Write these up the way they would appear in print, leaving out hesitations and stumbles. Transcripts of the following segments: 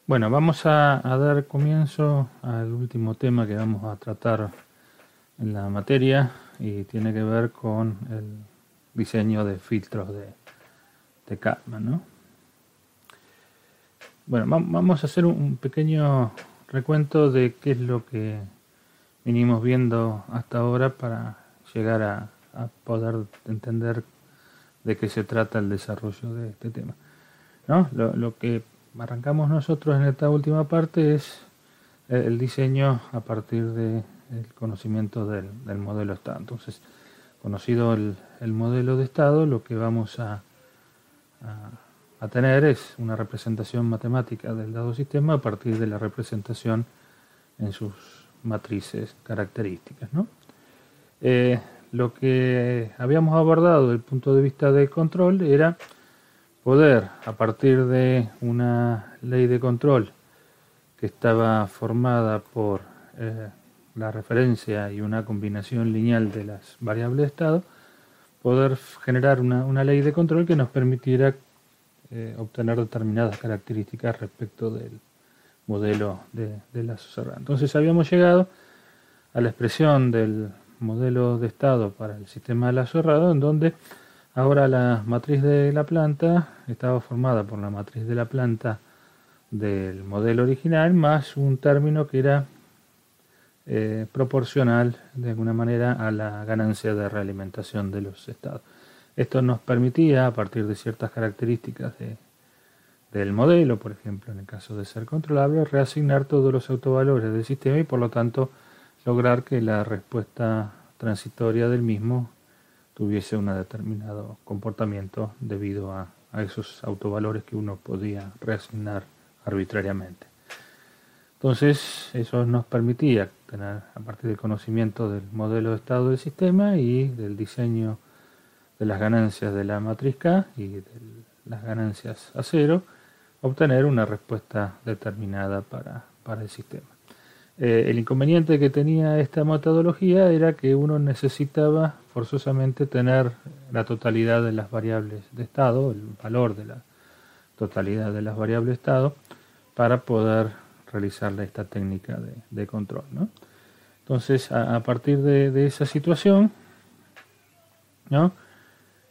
Bueno, vamos a dar comienzo al último tema que vamos a tratar en la materia y tiene que ver con el diseño de filtros de Kalman, ¿no? Bueno, vamos a hacer un pequeño recuento de qué es lo que vinimos viendo hasta ahora para llegar a poder entender de qué se trata el desarrollo de este tema, ¿no? Lo que arrancamos nosotros en esta última parte es el diseño a partir del conocimiento del modelo estado. Entonces, conocido el modelo de estado, lo que vamos a tener es una representación matemática del dado sistema a partir de la representación en sus matrices características, ¿no? Lo que habíamos abordado desde el punto de vista del control era poder, a partir de una ley de control que estaba formada por la referencia y una combinación lineal de las variables de estado, poder generar una ley de control que nos permitiera obtener determinadas características respecto del modelo de lazo cerrado. Entonces habíamos llegado a la expresión del modelo de estado para el sistema de lazo cerrado, en donde ahora la matriz de la planta estaba formada por la matriz de la planta del modelo original más un término que era proporcional de alguna manera a la ganancia de realimentación de los estados. Esto nos permitía, a partir de ciertas características del modelo, por ejemplo en el caso de ser controlable, reasignar todos los autovalores del sistema y por lo tanto lograr que la respuesta transitoria del mismo tuviese un determinado comportamiento debido a esos autovalores que uno podía reasignar arbitrariamente. Entonces eso nos permitía tener, a partir del conocimiento del modelo de estado del sistema y del diseño de las ganancias de la matriz K y de las ganancias a cero, obtener una respuesta determinada para el sistema. El inconveniente que tenía esta metodología era que uno necesitaba forzosamente tener la totalidad de las variables de estado, el valor de la totalidad de las variables de estado, para poder realizar esta técnica de control, ¿no? Entonces, a partir de esa situación, ¿no?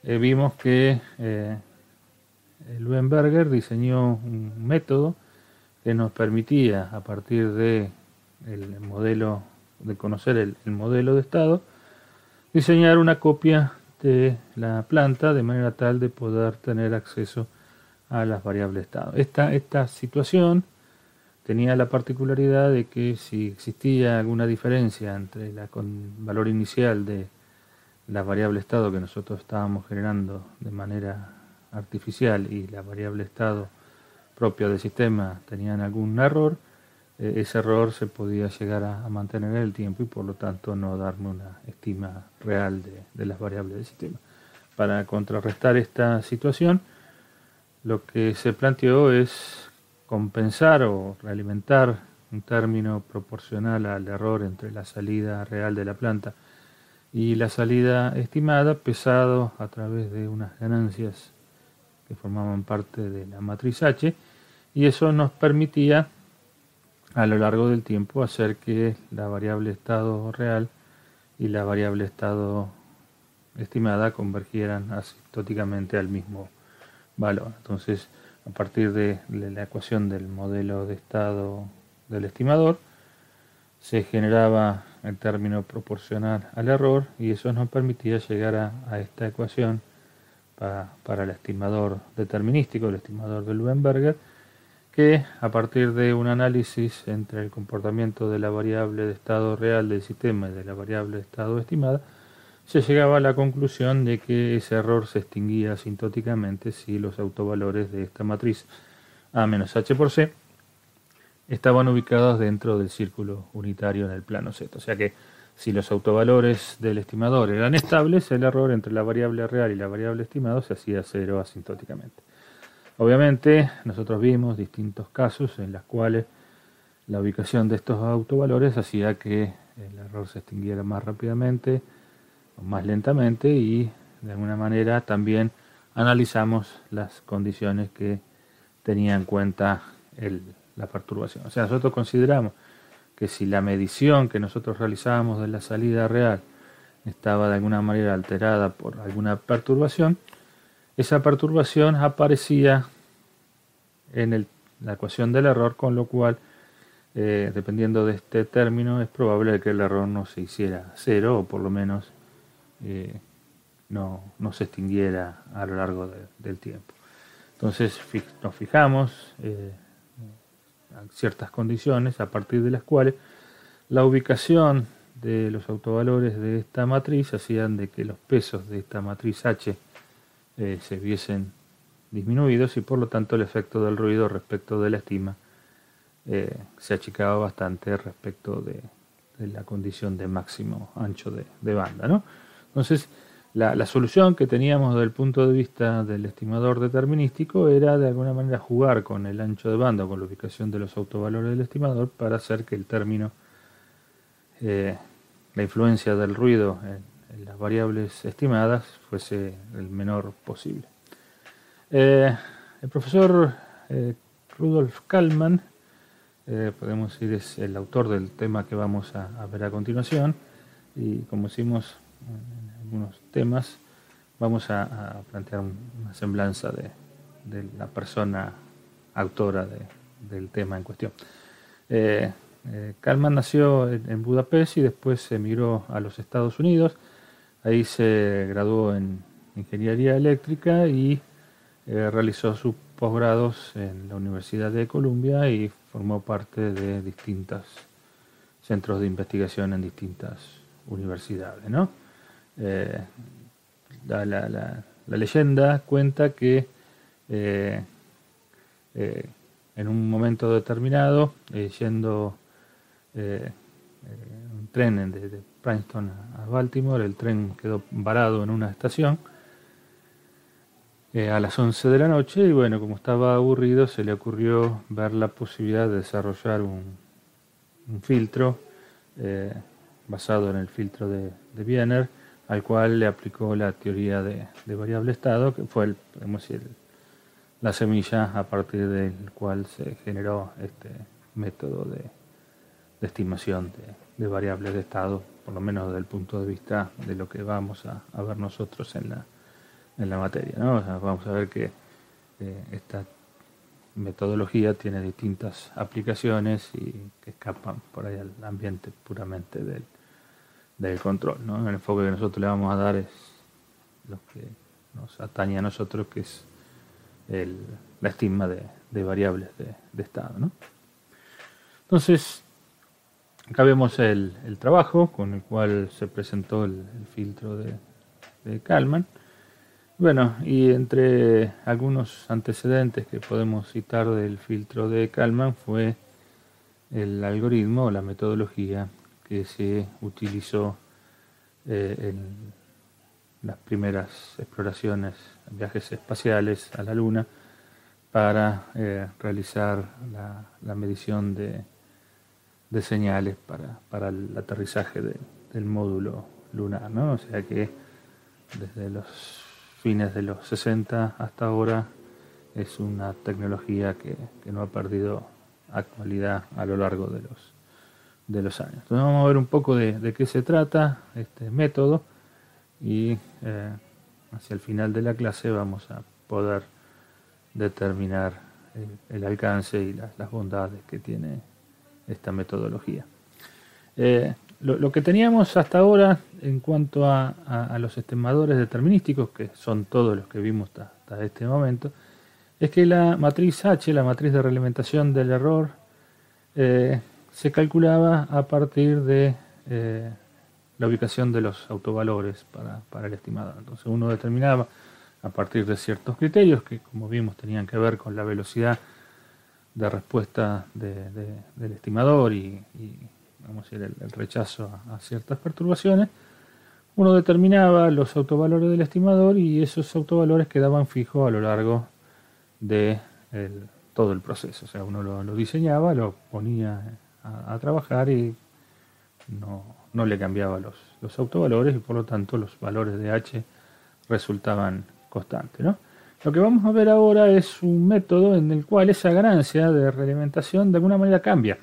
Vimos que Leuenberger diseñó un método que nos permitía, a partir de el modelo, de conocer el modelo de estado, diseñar una copia de la planta de manera tal de poder tener acceso a las variables de estado. Esta situación tenía la particularidad de que si existía alguna diferencia entre el valor inicial de la variable estado que nosotros estábamos generando de manera artificial y la variable estado propia del sistema tenían algún error, ese error se podía llegar a mantener en el tiempo y por lo tanto no darme una estima real de las variables del sistema. Para contrarrestar esta situación, lo que se planteó es compensar o realimentar un término proporcional al error entre la salida real de la planta y la salida estimada, pesado a través de unas ganancias que formaban parte de la matriz H, y eso nos permitía a lo largo del tiempo hacer que la variable estado real y la variable estado estimada convergieran asintóticamente al mismo valor. Entonces, a partir de la ecuación del modelo de estado del estimador, se generaba el término proporcional al error y eso nos permitía llegar a esta ecuación para el estimador determinístico, el estimador de Leuenberger, que a partir de un análisis entre el comportamiento de la variable de estado real del sistema y de la variable de estado estimada, se llegaba a la conclusión de que ese error se extinguía asintóticamente si los autovalores de esta matriz A menos H por C estaban ubicados dentro del círculo unitario en el plano Z. O sea que si los autovalores del estimador eran estables, el error entre la variable real y la variable estimada se hacía cero asintóticamente. Obviamente, nosotros vimos distintos casos en los cuales la ubicación de estos autovalores hacía que el error se extinguiera más rápidamente o más lentamente y de alguna manera también analizamos las condiciones que tenía en cuenta la perturbación. O sea, nosotros consideramos que si la medición que nosotros realizábamos de la salida real estaba de alguna manera alterada por alguna perturbación, esa perturbación aparecía en la ecuación del error, con lo cual, dependiendo de este término, es probable que el error no se hiciera cero, o por lo menos no se extinguiera a lo largo del tiempo. Entonces nos fijamos ciertas condiciones a partir de las cuales la ubicación de los autovalores de esta matriz hacían de que los pesos de esta matriz H se viesen disminuidos, y por lo tanto el efecto del ruido respecto de la estima se achicaba bastante respecto de la condición de máximo ancho de banda, ¿no? Entonces, la solución que teníamos desde el punto de vista del estimador determinístico era de alguna manera jugar con el ancho de banda o con la ubicación de los autovalores del estimador para hacer que el término, la influencia del ruido en las variables estimadas fuese el menor posible. El profesor Rudolf Kalman, podemos decir, es el autor del tema que vamos a ver a continuación, y como decimos en algunos temas, vamos a plantear una semblanza de la persona autora del tema en cuestión. Kalman nació en Budapest y después emigró a los Estados Unidos. Ahí se graduó en Ingeniería Eléctrica y realizó sus posgrados en la Universidad de Columbia y formó parte de distintos centros de investigación en distintas universidades, ¿no? La leyenda cuenta que en un momento determinado, yendo un tren de Princeton a Baltimore, el tren quedó varado en una estación a las 11 de la noche, y bueno, como estaba aburrido, se le ocurrió ver la posibilidad de desarrollar un filtro basado en el filtro de Wiener, al cual le aplicó la teoría de variable estado, que fue la semilla a partir del cual se generó este método de estimación de variables de estado, por lo menos desde el punto de vista de lo que vamos a ver nosotros en la materia, ¿no? O sea, vamos a ver que esta metodología tiene distintas aplicaciones y que escapan por ahí al ambiente puramente del control, ¿no? El enfoque que nosotros le vamos a dar es lo que nos atañe a nosotros, que es la estima de variables de estado, ¿no? Entonces, acá vemos el trabajo con el cual se presentó el filtro de Kalman. Bueno, y entre algunos antecedentes que podemos citar del filtro de Kalman fue el algoritmo o la metodología que se utilizó en las primeras exploraciones, viajes espaciales a la Luna, para realizar la medición de señales para el aterrizaje del módulo lunar, ¿no? O sea que desde los fines de los 60 hasta ahora es una tecnología que no ha perdido actualidad a lo largo de los años. Entonces vamos a ver un poco de qué se trata este método, y hacia el final de la clase vamos a poder determinar el alcance y las bondades que tiene esta metodología. Lo que teníamos hasta ahora en cuanto a los estimadores determinísticos, que son todos los que vimos hasta este momento, es que la matriz H, la matriz de realimentación del error, se calculaba a partir de la ubicación de los autovalores para el estimador. Entonces uno determinaba a partir de ciertos criterios que, como vimos, tenían que ver con la velocidad de respuesta del estimador y vamos a decir, el rechazo a ciertas perturbaciones. Uno determinaba los autovalores del estimador y esos autovalores quedaban fijos a lo largo de todo el proceso. O sea, uno lo diseñaba, lo ponía a trabajar y no le cambiaba los autovalores, y por lo tanto los valores de H resultaban constantes, ¿no? Lo que vamos a ver ahora es un método en el cual esa ganancia de realimentación de alguna manera cambia.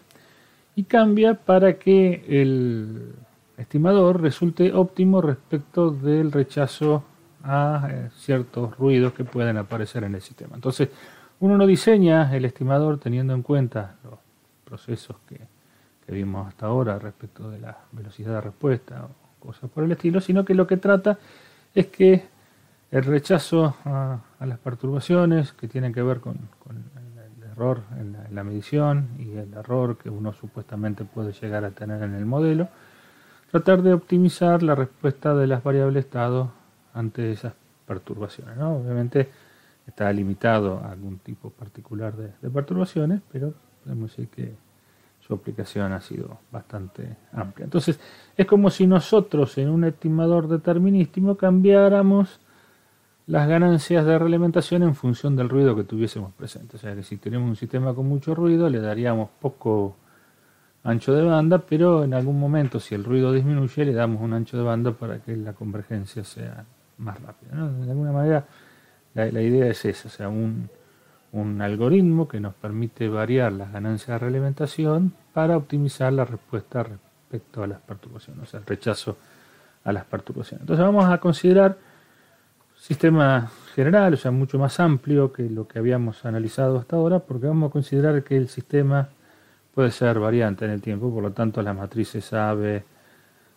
Y cambia para que el estimador resulte óptimo respecto del rechazo a ciertos ruidos que pueden aparecer en el sistema. Entonces, uno no diseña el estimador teniendo en cuenta los procesos que vimos hasta ahora respecto de la velocidad de respuesta o cosas por el estilo, sino que lo que trata es que el rechazo a las perturbaciones que tienen que ver con el error en la medición y el error que uno supuestamente puede llegar a tener en el modelo, tratar de optimizar la respuesta de las variables estado ante esas perturbaciones, ¿no? Obviamente está limitado a algún tipo particular de perturbaciones, pero podemos decir que su aplicación ha sido bastante amplia. Entonces, es como si nosotros en un estimador determinístico cambiáramos las ganancias de realimentación en función del ruido que tuviésemos presente. O sea que si tenemos un sistema con mucho ruido, le daríamos poco ancho de banda, pero en algún momento, si el ruido disminuye, le damos un ancho de banda para que la convergencia sea más rápida, ¿no? De alguna manera, la idea es esa, o sea, un algoritmo que nos permite variar las ganancias de realimentación para optimizar la respuesta respecto a las perturbaciones, o sea, el rechazo a las perturbaciones. Entonces vamos a considerar sistema general, o sea, mucho más amplio que lo que habíamos analizado hasta ahora, porque vamos a considerar que el sistema puede ser variante en el tiempo, por lo tanto las matrices A, B,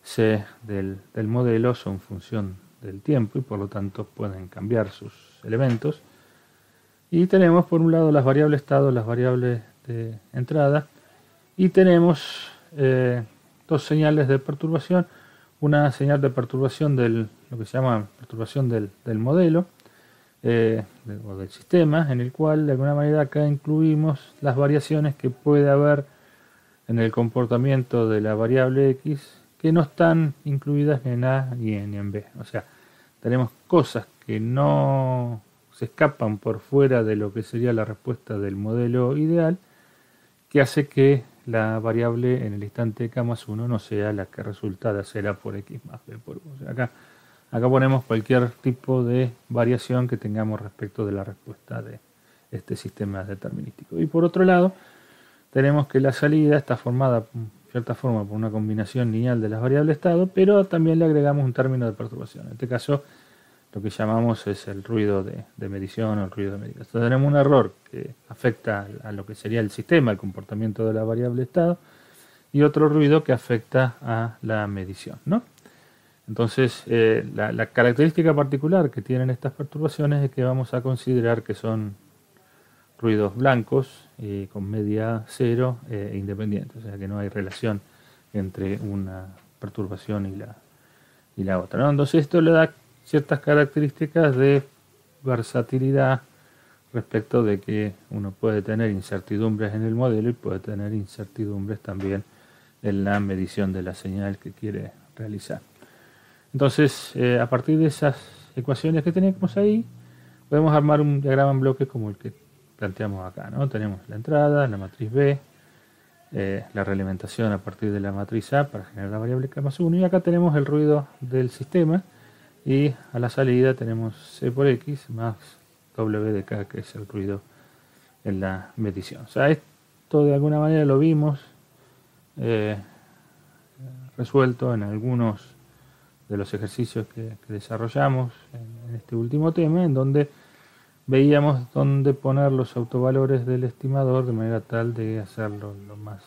C del modelo son función del tiempo y por lo tanto pueden cambiar sus elementos. Y tenemos por un lado las variables estado, las variables de entrada, y tenemos dos señales de perturbación. Una señal de perturbación lo que se llama perturbación del modelo o del sistema, en el cual de alguna manera acá incluimos las variaciones que puede haber en el comportamiento de la variable X que no están incluidas ni en A ni en B. O sea, tenemos cosas que no se escapan por fuera de lo que sería la respuesta del modelo ideal, que hace que la variable en el instante K más 1 no sea la que resulta de hacer A por X más B por 1. O sea, acá ponemos cualquier tipo de variación que tengamos respecto de la respuesta de este sistema determinístico. Y por otro lado, tenemos que la salida está formada, en cierta forma, por una combinación lineal de las variables estado, pero también le agregamos un término de perturbación. En este caso, lo que llamamos es el ruido de medición o el ruido de medición. Entonces tenemos un error que afecta a lo que sería el sistema, el comportamiento de la variable estado, y otro ruido que afecta a la medición, ¿no? Entonces, la característica particular que tienen estas perturbaciones es que vamos a considerar que son ruidos blancos con media cero e independientes, o sea que no hay relación entre una perturbación y la otra, ¿no? Entonces esto le da ciertas características de versatilidad respecto de que uno puede tener incertidumbres en el modelo y puede tener incertidumbres también en la medición de la señal que quiere realizar. Entonces, a partir de esas ecuaciones que tenemos ahí, podemos armar un diagrama en bloques como el que planteamos acá, ¿no? Tenemos la entrada, la matriz B, la realimentación a partir de la matriz A para generar la variable K más 1, y acá tenemos el ruido del sistema, y a la salida tenemos C por X más W de K, que es el ruido en la medición. O sea, esto de alguna manera lo vimos resuelto en algunos de los ejercicios que desarrollamos en este último tema, en donde veíamos dónde poner los autovalores del estimador de manera tal de hacerlo lo más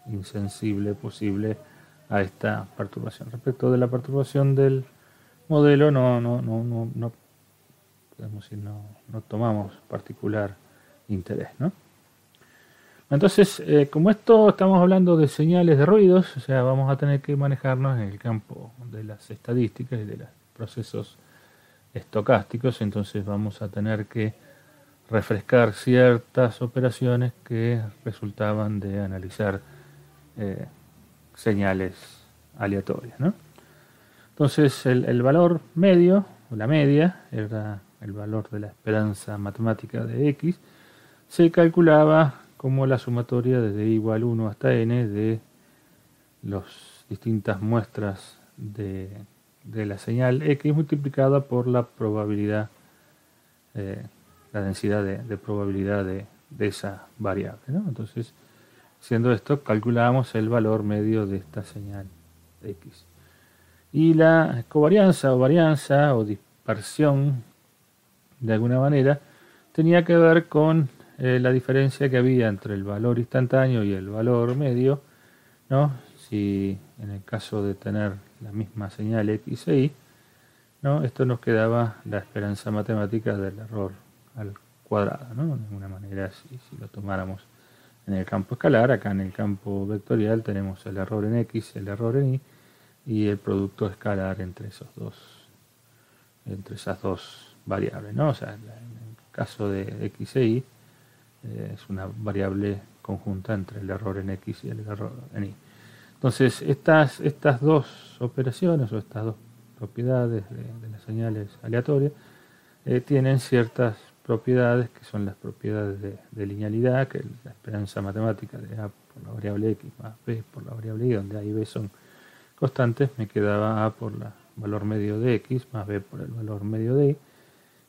insensible posible a esta perturbación. Respecto de la perturbación del modelo, no podemos decir, no tomamos particular interés, ¿no? Entonces, como esto estamos hablando de señales de ruidos, o sea, vamos a tener que manejarnos en el campo de las estadísticas y de los procesos estocásticos, entonces vamos a tener que refrescar ciertas operaciones que resultaban de analizar señales aleatorias, ¿no? Entonces el valor medio, o la media, era el valor de la esperanza matemática de X, se calculaba como la sumatoria desde i igual 1 hasta n de las distintas muestras de la señal X multiplicada por la probabilidad la densidad de probabilidad de esa variable, ¿no? Entonces, haciendo esto, calculamos el valor medio de esta señal X. Y la covarianza o varianza o dispersión, de alguna manera, tenía que ver con la diferencia que había entre el valor instantáneo y el valor medio, ¿no? Si en el caso de tener la misma señal X e Y, ¿no? Esto nos quedaba la esperanza matemática del error al cuadrado, ¿no? De alguna manera, si lo tomáramos en el campo escalar, acá en el campo vectorial tenemos el error en X, el error en Y y el producto escalar entre esas dos variables, ¿no? O sea, en el caso de X e Y es una variable conjunta entre el error en X y el error en Y. Entonces, estas dos operaciones o estas dos propiedades de las señales aleatorias tienen ciertas propiedades que son las propiedades de linealidad, que es la esperanza matemática de A por la variable X más B por la variable Y, donde A y B son constantes, me quedaba A por el valor medio de X más B por el valor medio de Y,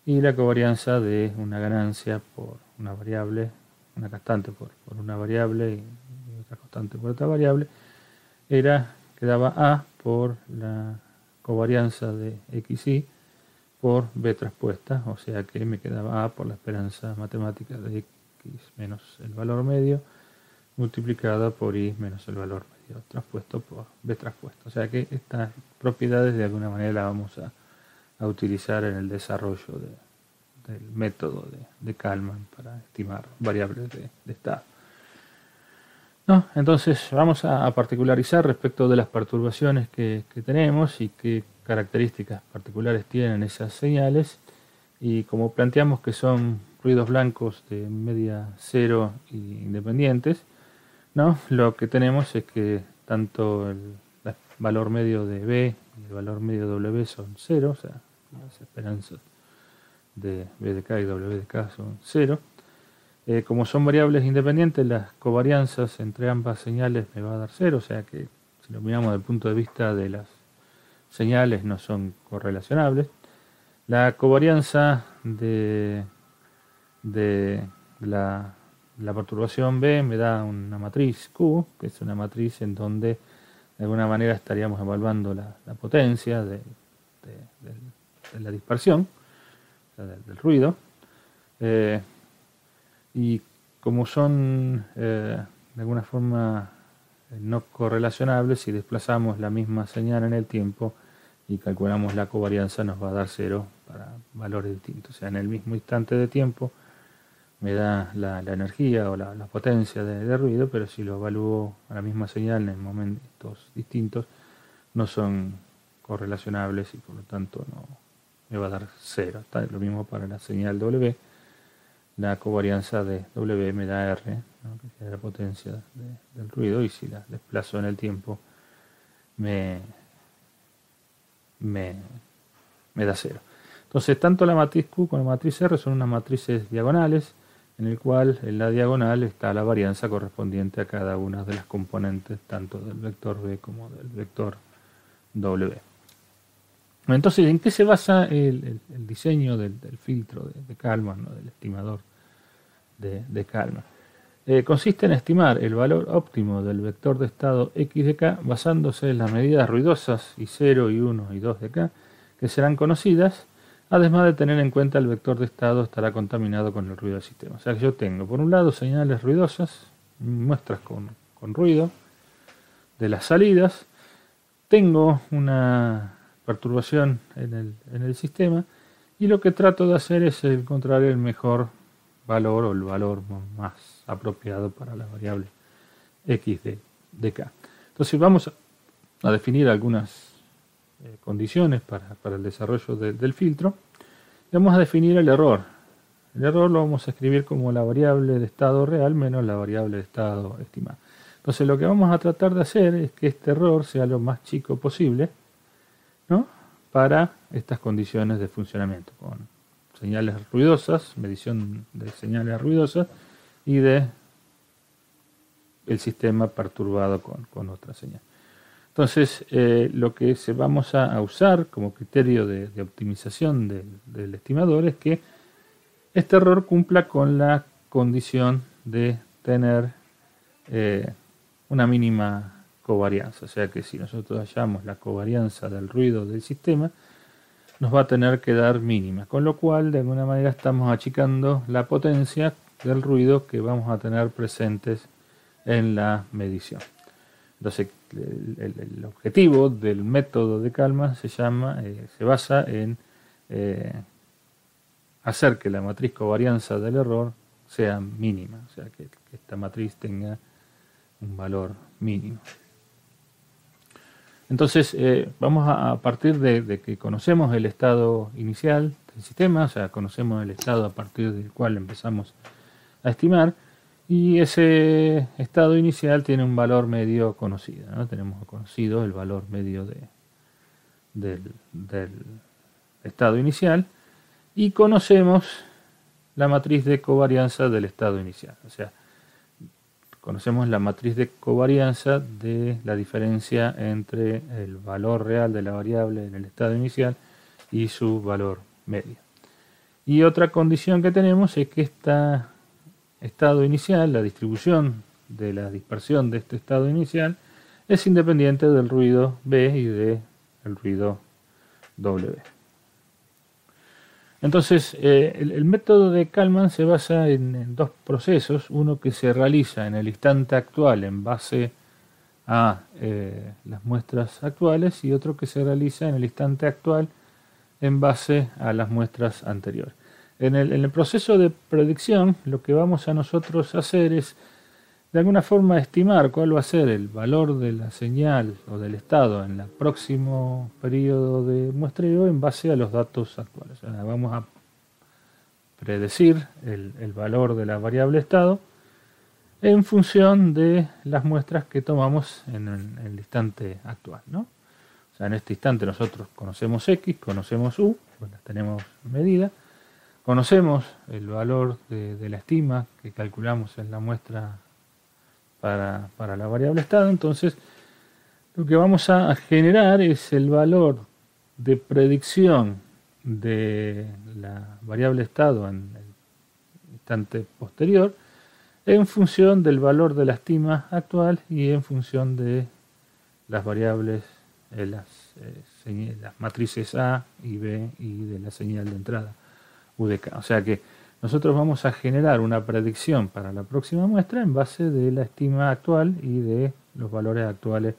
y la covarianza de una ganancia por una variable, una constante por una variable y otra constante por otra variable, quedaba A por la covarianza de XY por B traspuesta, o sea que me quedaba A por la esperanza matemática de X menos el valor medio multiplicada por Y menos el valor medio traspuesto por B traspuesto. O sea que estas propiedades de alguna manera las vamos a utilizar en el desarrollo del método de Kalman para estimar variables de estado. ¿No? Entonces vamos a particularizar respecto de las perturbaciones que tenemos y qué características particulares tienen esas señales, y como planteamos que son ruidos blancos de media cero y independientes, ¿no? Lo que tenemos es que tanto el valor medio de B y el valor medio de W son cero, o sea, las esperanzas de B de K y W de K son cero. Como son variables independientes, las covarianzas entre ambas señales me va a dar cero, o sea que si lo miramos desde el punto de vista de las señales no son correlacionables. La covarianza de la perturbación B me da una matriz Q, que es una matriz en donde de alguna manera estaríamos evaluando la potencia de la dispersión, o sea, del ruido. Y como son de alguna forma no correlacionables, si desplazamos la misma señal en el tiempo y calculamos la covarianza, nos va a dar cero para valores distintos. O sea, en el mismo instante de tiempo me da la energía o la potencia de ruido, pero si lo evalúo a la misma señal en momentos distintos, no son correlacionables y por lo tanto no me va a dar cero. Está lo mismo para la señal W. La covarianza de W me da R, ¿no? Que es la potencia del ruido, y si la desplazo en el tiempo me da cero. Entonces, tanto la matriz Q como la matriz R son unas matrices diagonales, en el cual en la diagonal está la varianza correspondiente a cada una de las componentes, tanto del vector B como del vector W. Entonces, ¿en qué se basa el diseño del filtro de Kalman, ¿no? Del estimador de Kalman? Consiste en estimar el valor óptimo del vector de estado X de K basándose en las medidas ruidosas I0, I1 y 2 de K, que serán conocidas, además de tener en cuenta el vector de estado estará contaminado con el ruido del sistema. O sea que yo tengo, por un lado, señales ruidosas, muestras con ruido de las salidas, tengo una perturbación en el sistema, y lo que trato de hacer es encontrar el mejor valor o el valor más apropiado para la variable X de K. Entonces vamos a definir algunas condiciones para el desarrollo del filtro, y vamos a definir el error. El error lo vamos a escribir como la variable de estado real menos la variable de estado estimada. Entonces lo que vamos a tratar de hacer es que este error sea lo más chico posible, ¿no? Para estas condiciones de funcionamiento, con señales ruidosas, medición de señales ruidosas y de el sistema perturbado con otra señal. Entonces, lo que vamos a usar como criterio de optimización del estimador es que este error cumpla con la condición de tener una mínima covarianza. O sea que si nosotros hallamos la covarianza del ruido del sistema, nos va a tener que dar mínima, con lo cual de alguna manera estamos achicando la potencia del ruido que vamos a tener presentes en la medición. Entonces el objetivo del método de Kalman se basa en hacer que la matriz covarianza del error sea mínima, o sea que esta matriz tenga un valor mínimo. Entonces vamos a partir de que conocemos el estado inicial del sistema, o sea, conocemos el estado a partir del cual empezamos a estimar, y ese estado inicial tiene un valor medio conocido, ¿no? Tenemos conocido el valor medio del estado inicial y conocemos la matriz de covarianza del estado inicial. O sea, conocemos la matriz de covarianza de la diferencia entre el valor real de la variable en el estado inicial y su valor medio. Y otra condición que tenemos es que este estado inicial, la distribución de la dispersión de este estado inicial, es independiente del ruido B y del ruido W. Entonces, el método de Kalman se basa en dos procesos, uno que se realiza en el instante actual en base a las muestras actuales y otro que se realiza en el instante actual en base a las muestras anteriores. En el proceso de predicción, lo que vamos a nosotros hacer es, de alguna forma, estimar cuál va a ser el valor de la señal o del estado en el próximo periodo de muestreo en base a los datos actuales. O sea, vamos a predecir el valor de la variable estado en función de las muestras que tomamos en el instante actual, ¿no? O sea, en este instante nosotros conocemos X, conocemos U, pues las tenemos medidas. Conocemos el valor de la estima que calculamos en la muestra para la variable estado, entonces lo que vamos a generar es el valor de predicción de la variable estado en el instante posterior en función del valor de la estima actual y en función de las variables, las matrices A y B y de la señal de entrada UDK. O sea que nosotros vamos a generar una predicción para la próxima muestra en base de la estima actual y de los valores actuales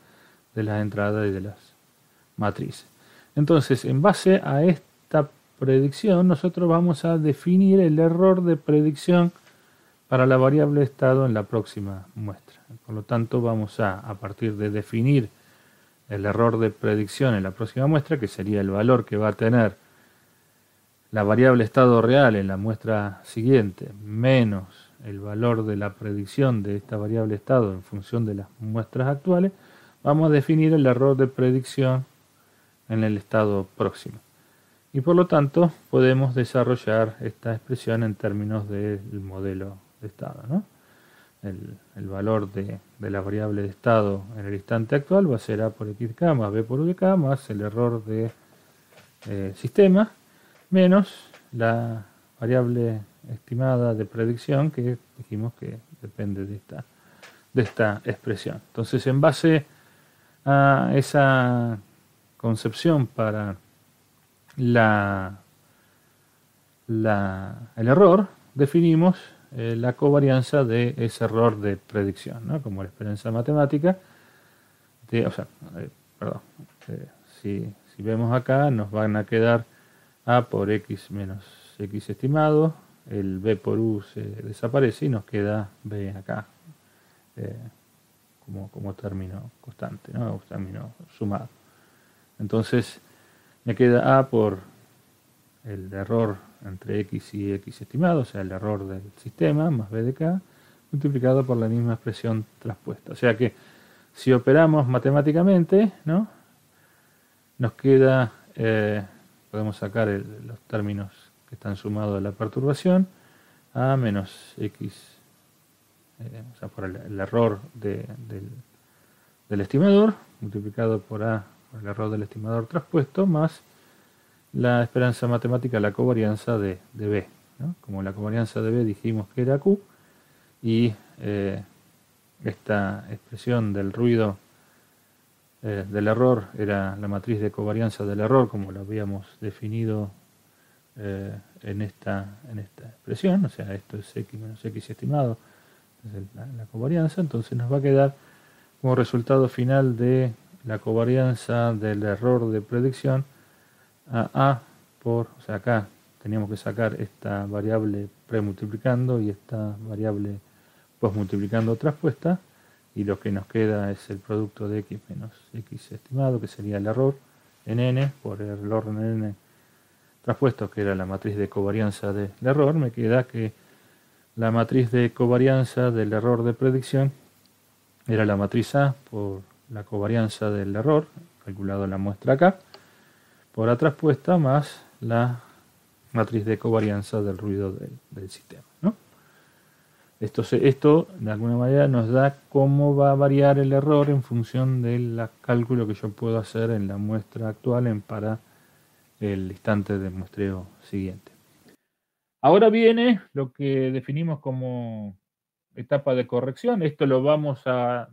de las entradas y de las matrices. Entonces, en base a esta predicción, nosotros vamos a definir el error de predicción para la variable estado en la próxima muestra. Por lo tanto, vamos a partir de definir el error de predicción en la próxima muestra, que sería el valor que va a tener la variable estado real en la muestra siguiente, menos el valor de la predicción de esta variable estado en función de las muestras actuales, vamos a definir el error de predicción en el estado próximo. Y por lo tanto podemos desarrollar esta expresión en términos del modelo de estado, ¿no? El valor de la variable de estado en el instante actual va a ser A por XK más B por UDK más el error de sistema menos la variable estimada de predicción que dijimos que depende de esta expresión. Entonces, en base a esa concepción para el error, definimos la covarianza de ese error de predicción, ¿no? Como la esperanza matemática. Si vemos acá, nos van a quedar A por X menos X estimado, el B por U se desaparece y nos queda B acá como término constante, ¿no? O término sumado. Entonces me queda A por el error entre X y X estimado, o sea, el error del sistema, más B de K, multiplicado por la misma expresión traspuesta. O sea que si operamos matemáticamente, ¿no? Nos queda... podemos sacar los términos que están sumados a la perturbación, A menos X, o sea, por el error del estimador, multiplicado por A por el error del estimador traspuesto, más la esperanza matemática, la covarianza de B. ¿no? Como la covarianza de B dijimos que era Q, y esta expresión del ruido del error era la matriz de covarianza del error, como lo habíamos definido en esta expresión, o sea, esto es x menos x estimado, es la covarianza. Entonces nos va a quedar como resultado final de la covarianza del error de predicción a por, o sea, acá teníamos que sacar esta variable premultiplicando y esta variable postmultiplicando traspuesta, y lo que nos queda es el producto de x menos x estimado, que sería el error en n, por el error en n traspuesto, que era la matriz de covarianza del error. Me queda que la matriz de covarianza del error de predicción era la matriz A por la covarianza del error, calculado en la muestra acá, por A traspuesta, más la matriz de covarianza del ruido del sistema, ¿no? Esto de alguna manera nos da cómo va a variar el error en función del cálculo que yo puedo hacer en la muestra actual para el instante de muestreo siguiente. Ahora viene lo que definimos como etapa de corrección. Esto lo vamos a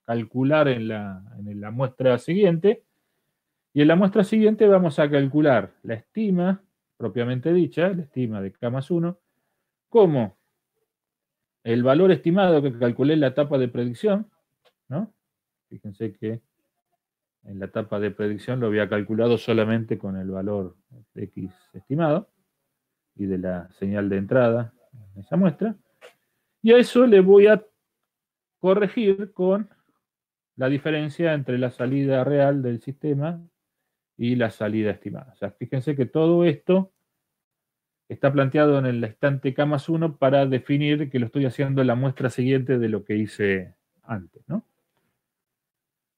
calcular en la muestra siguiente. Y en la muestra siguiente vamos a calcular la estima propiamente dicha, la estima de K más 1, como el valor estimado que calculé en la etapa de predicción, ¿no? Fíjense que en la etapa de predicción lo había calculado solamente con el valor de X estimado y de la señal de entrada en esa muestra. Y a eso le voy a corregir con la diferencia entre la salida real del sistema y la salida estimada. O sea, fíjense que todo esto está planteado en el instante K más 1 para definir que lo estoy haciendo en la muestra siguiente de lo que hice antes, ¿no?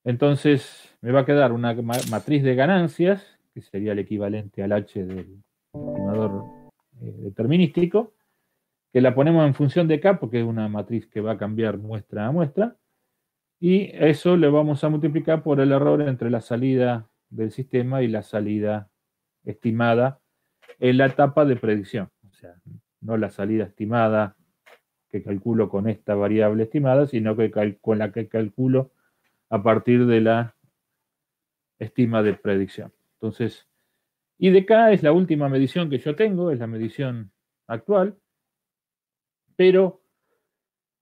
Entonces me va a quedar una matriz de ganancias, que sería el equivalente al H del estimador determinístico, que la ponemos en función de K, porque es una matriz que va a cambiar muestra a muestra, y eso le vamos a multiplicar por el error entre la salida del sistema y la salida estimada en la etapa de predicción. O sea, no la salida estimada que calculo con esta variable estimada, sino que con la que calculo a partir de la estima de predicción. Entonces, y de K es la última medición que yo tengo, es la medición actual, pero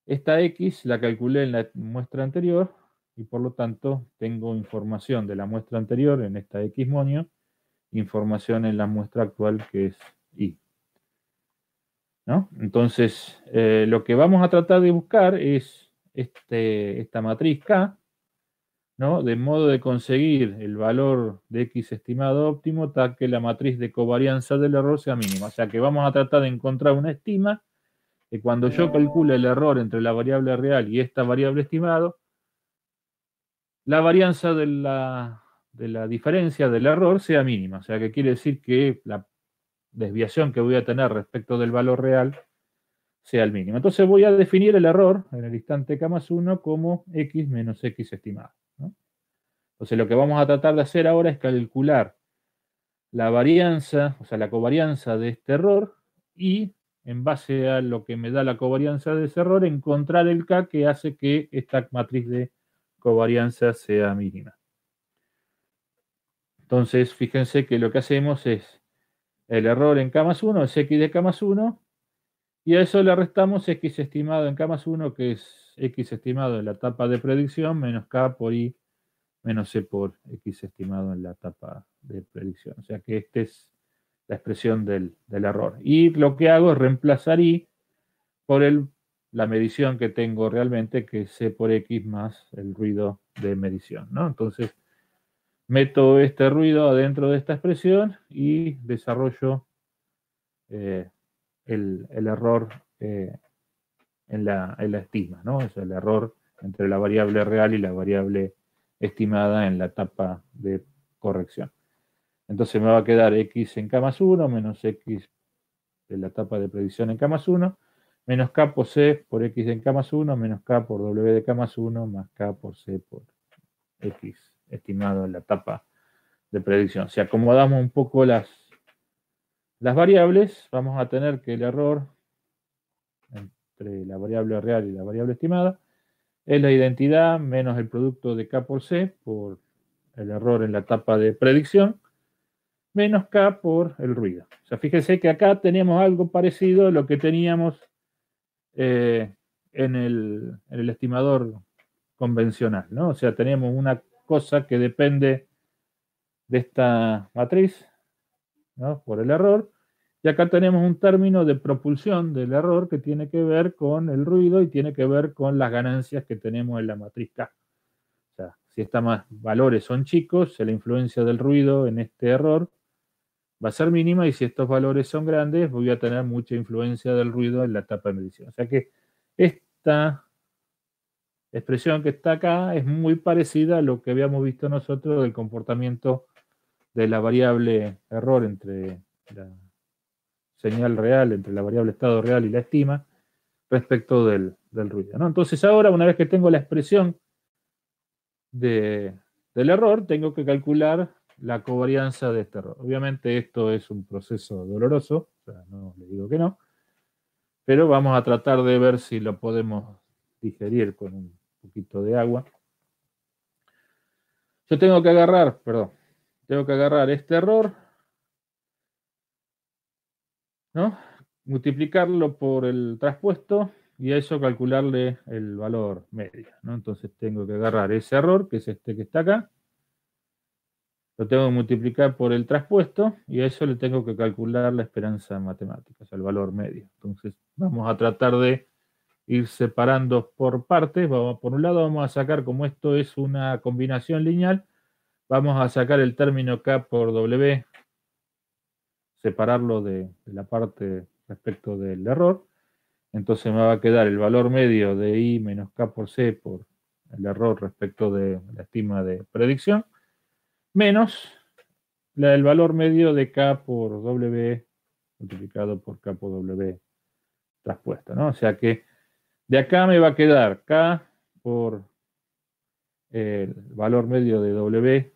esta X la calculé en la muestra anterior y por lo tanto tengo información de la muestra anterior en esta X monio, información en la muestra actual que es Y, ¿no? Entonces, lo que vamos a tratar de buscar es esta matriz K, ¿no? De modo de conseguir el valor de X estimado óptimo tal que la matriz de covarianza del error sea mínima. O sea que vamos a tratar de encontrar una estima que cuando yo calcule el error entre la variable real y esta variable estimado, la varianza de la diferencia del error sea mínima. O sea que quiere decir que la desviación que voy a tener respecto del valor real sea el mínimo. Entonces voy a definir el error en el instante K más 1 como X menos X estimado, ¿no? Entonces lo que vamos a tratar de hacer ahora es calcular la varianza, o sea, la covarianza de este error, y en base a lo que me da la covarianza de ese error, encontrar el K que hace que esta matriz de covarianza sea mínima. Entonces, fíjense que lo que hacemos es el error en K más 1 es X de K más 1, y a eso le restamos X estimado en K más 1, que es X estimado en la etapa de predicción, menos K por Y menos C por X estimado en la etapa de predicción. O sea que esta es la expresión del error. Y lo que hago es reemplazar Y por la medición que tengo realmente, que es C por X más el ruido de medición, ¿no? Entonces, meto este ruido adentro de esta expresión y desarrollo el error en la estima, ¿no? Es el error entre la variable real y la variable estimada en la etapa de corrección. Entonces me va a quedar X en K más 1 menos X de la etapa de predicción en K más 1 menos K por C por X en K más 1 menos K por W de K más 1 más K por C por X estimado en la etapa de predicción. Si acomodamos un poco las las variables, vamos a tener que el error entre la variable real y la variable estimada es la identidad menos el producto de K por C por el error en la etapa de predicción, menos K por el ruido. O sea, fíjense que acá tenemos algo parecido a lo que teníamos en el estimador convencional, ¿no? O sea, tenemos una cosa que depende de esta matriz, ¿no? Por el error, y acá tenemos un término de propulsión del error que tiene que ver con el ruido y tiene que ver con las ganancias que tenemos en la matriz K. O sea, si estos valores son chicos, la influencia del ruido en este error va a ser mínima, y si estos valores son grandes, voy a tener mucha influencia del ruido en la etapa de medición. O sea que esta expresión que está acá es muy parecida a lo que habíamos visto nosotros del comportamiento de la variable error entre la señal real, entre la variable estado real y la estima, respecto del ruido, ¿no? Entonces ahora, una vez que tengo la expresión del error, tengo que calcular la covarianza de este error. Obviamente esto es un proceso doloroso, o sea, no le digo que no, pero vamos a tratar de ver si lo podemos digerir con un poquito de agua. Yo tengo que agarrar este error, ¿no? Multiplicarlo por el traspuesto y a eso calcularle el valor medio, ¿no? Entonces tengo que agarrar ese error, que es este que está acá, lo tengo que multiplicar por el traspuesto y a eso le tengo que calcular la esperanza matemática, o sea, el valor medio. Entonces vamos a tratar de ir separando por partes. Por un lado vamos a sacar, como esto es una combinación lineal, vamos a sacar el término K por W, separarlo de la parte respecto del error. Entonces me va a quedar el valor medio de I menos K por C por el error respecto de la estima de predicción, menos el valor medio de K por W multiplicado por K por W traspuesto, ¿no? O sea que de acá me va a quedar K por el valor medio de W,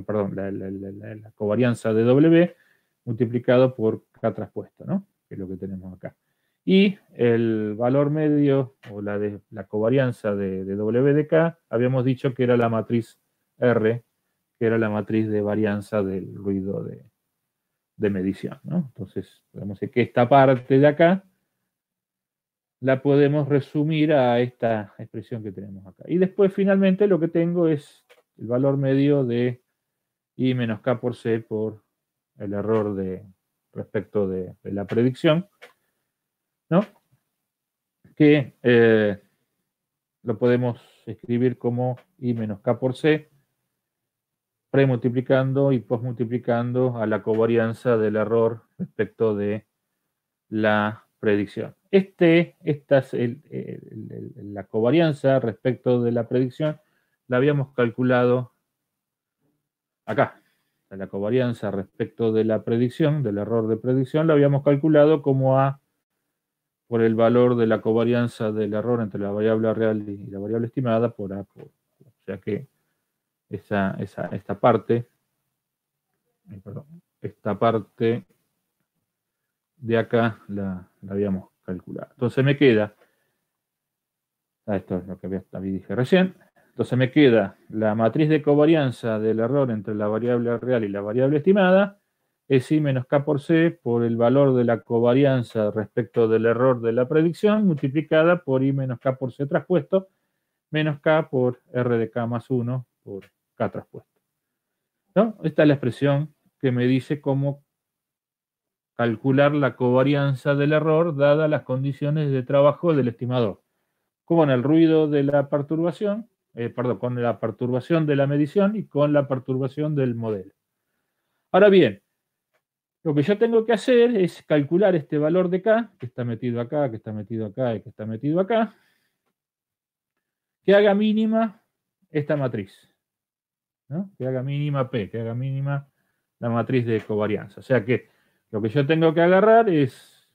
perdón, la covarianza de W multiplicado por K traspuesto, ¿no? Que es lo que tenemos acá. Y el valor medio o la covarianza de W de K, habíamos dicho que era la matriz R, que era la matriz de varianza del ruido de medición, ¿no? Entonces, podemos decir que esta parte de acá la podemos resumir a esta expresión que tenemos acá. Y después, finalmente, lo que tengo es el valor medio de I menos K por C por el error respecto de la predicción, ¿no? Que lo podemos escribir como I menos K por C, premultiplicando y posmultiplicando a la covarianza del error respecto de la predicción. Esta es la covarianza respecto de la predicción, la habíamos calculado acá. La covarianza respecto de la predicción, del error de predicción, la habíamos calculado como A por el valor de la covarianza del error entre la variable real y la variable estimada por A por. O sea que esta parte de acá la habíamos calculado. Entonces me queda, esto es lo que dije recién, entonces me queda la matriz de covarianza del error entre la variable real y la variable estimada, es I menos K por C por el valor de la covarianza respecto del error de la predicción, multiplicada por I menos K por C traspuesto, menos K por R de K más 1 por K traspuesto, ¿no? Esta es la expresión que me dice cómo calcular la covarianza del error dadas las condiciones de trabajo del estimador, con el ruido de la perturbación, con la perturbación de la medición y con la perturbación del modelo. Ahora bien, lo que yo tengo que hacer es calcular este valor de K, que está metido acá, que está metido acá y que está metido acá, que haga mínima esta matriz, ¿no? Que haga mínima P, que haga mínima la matriz de covarianza. O sea que lo que yo tengo que agarrar es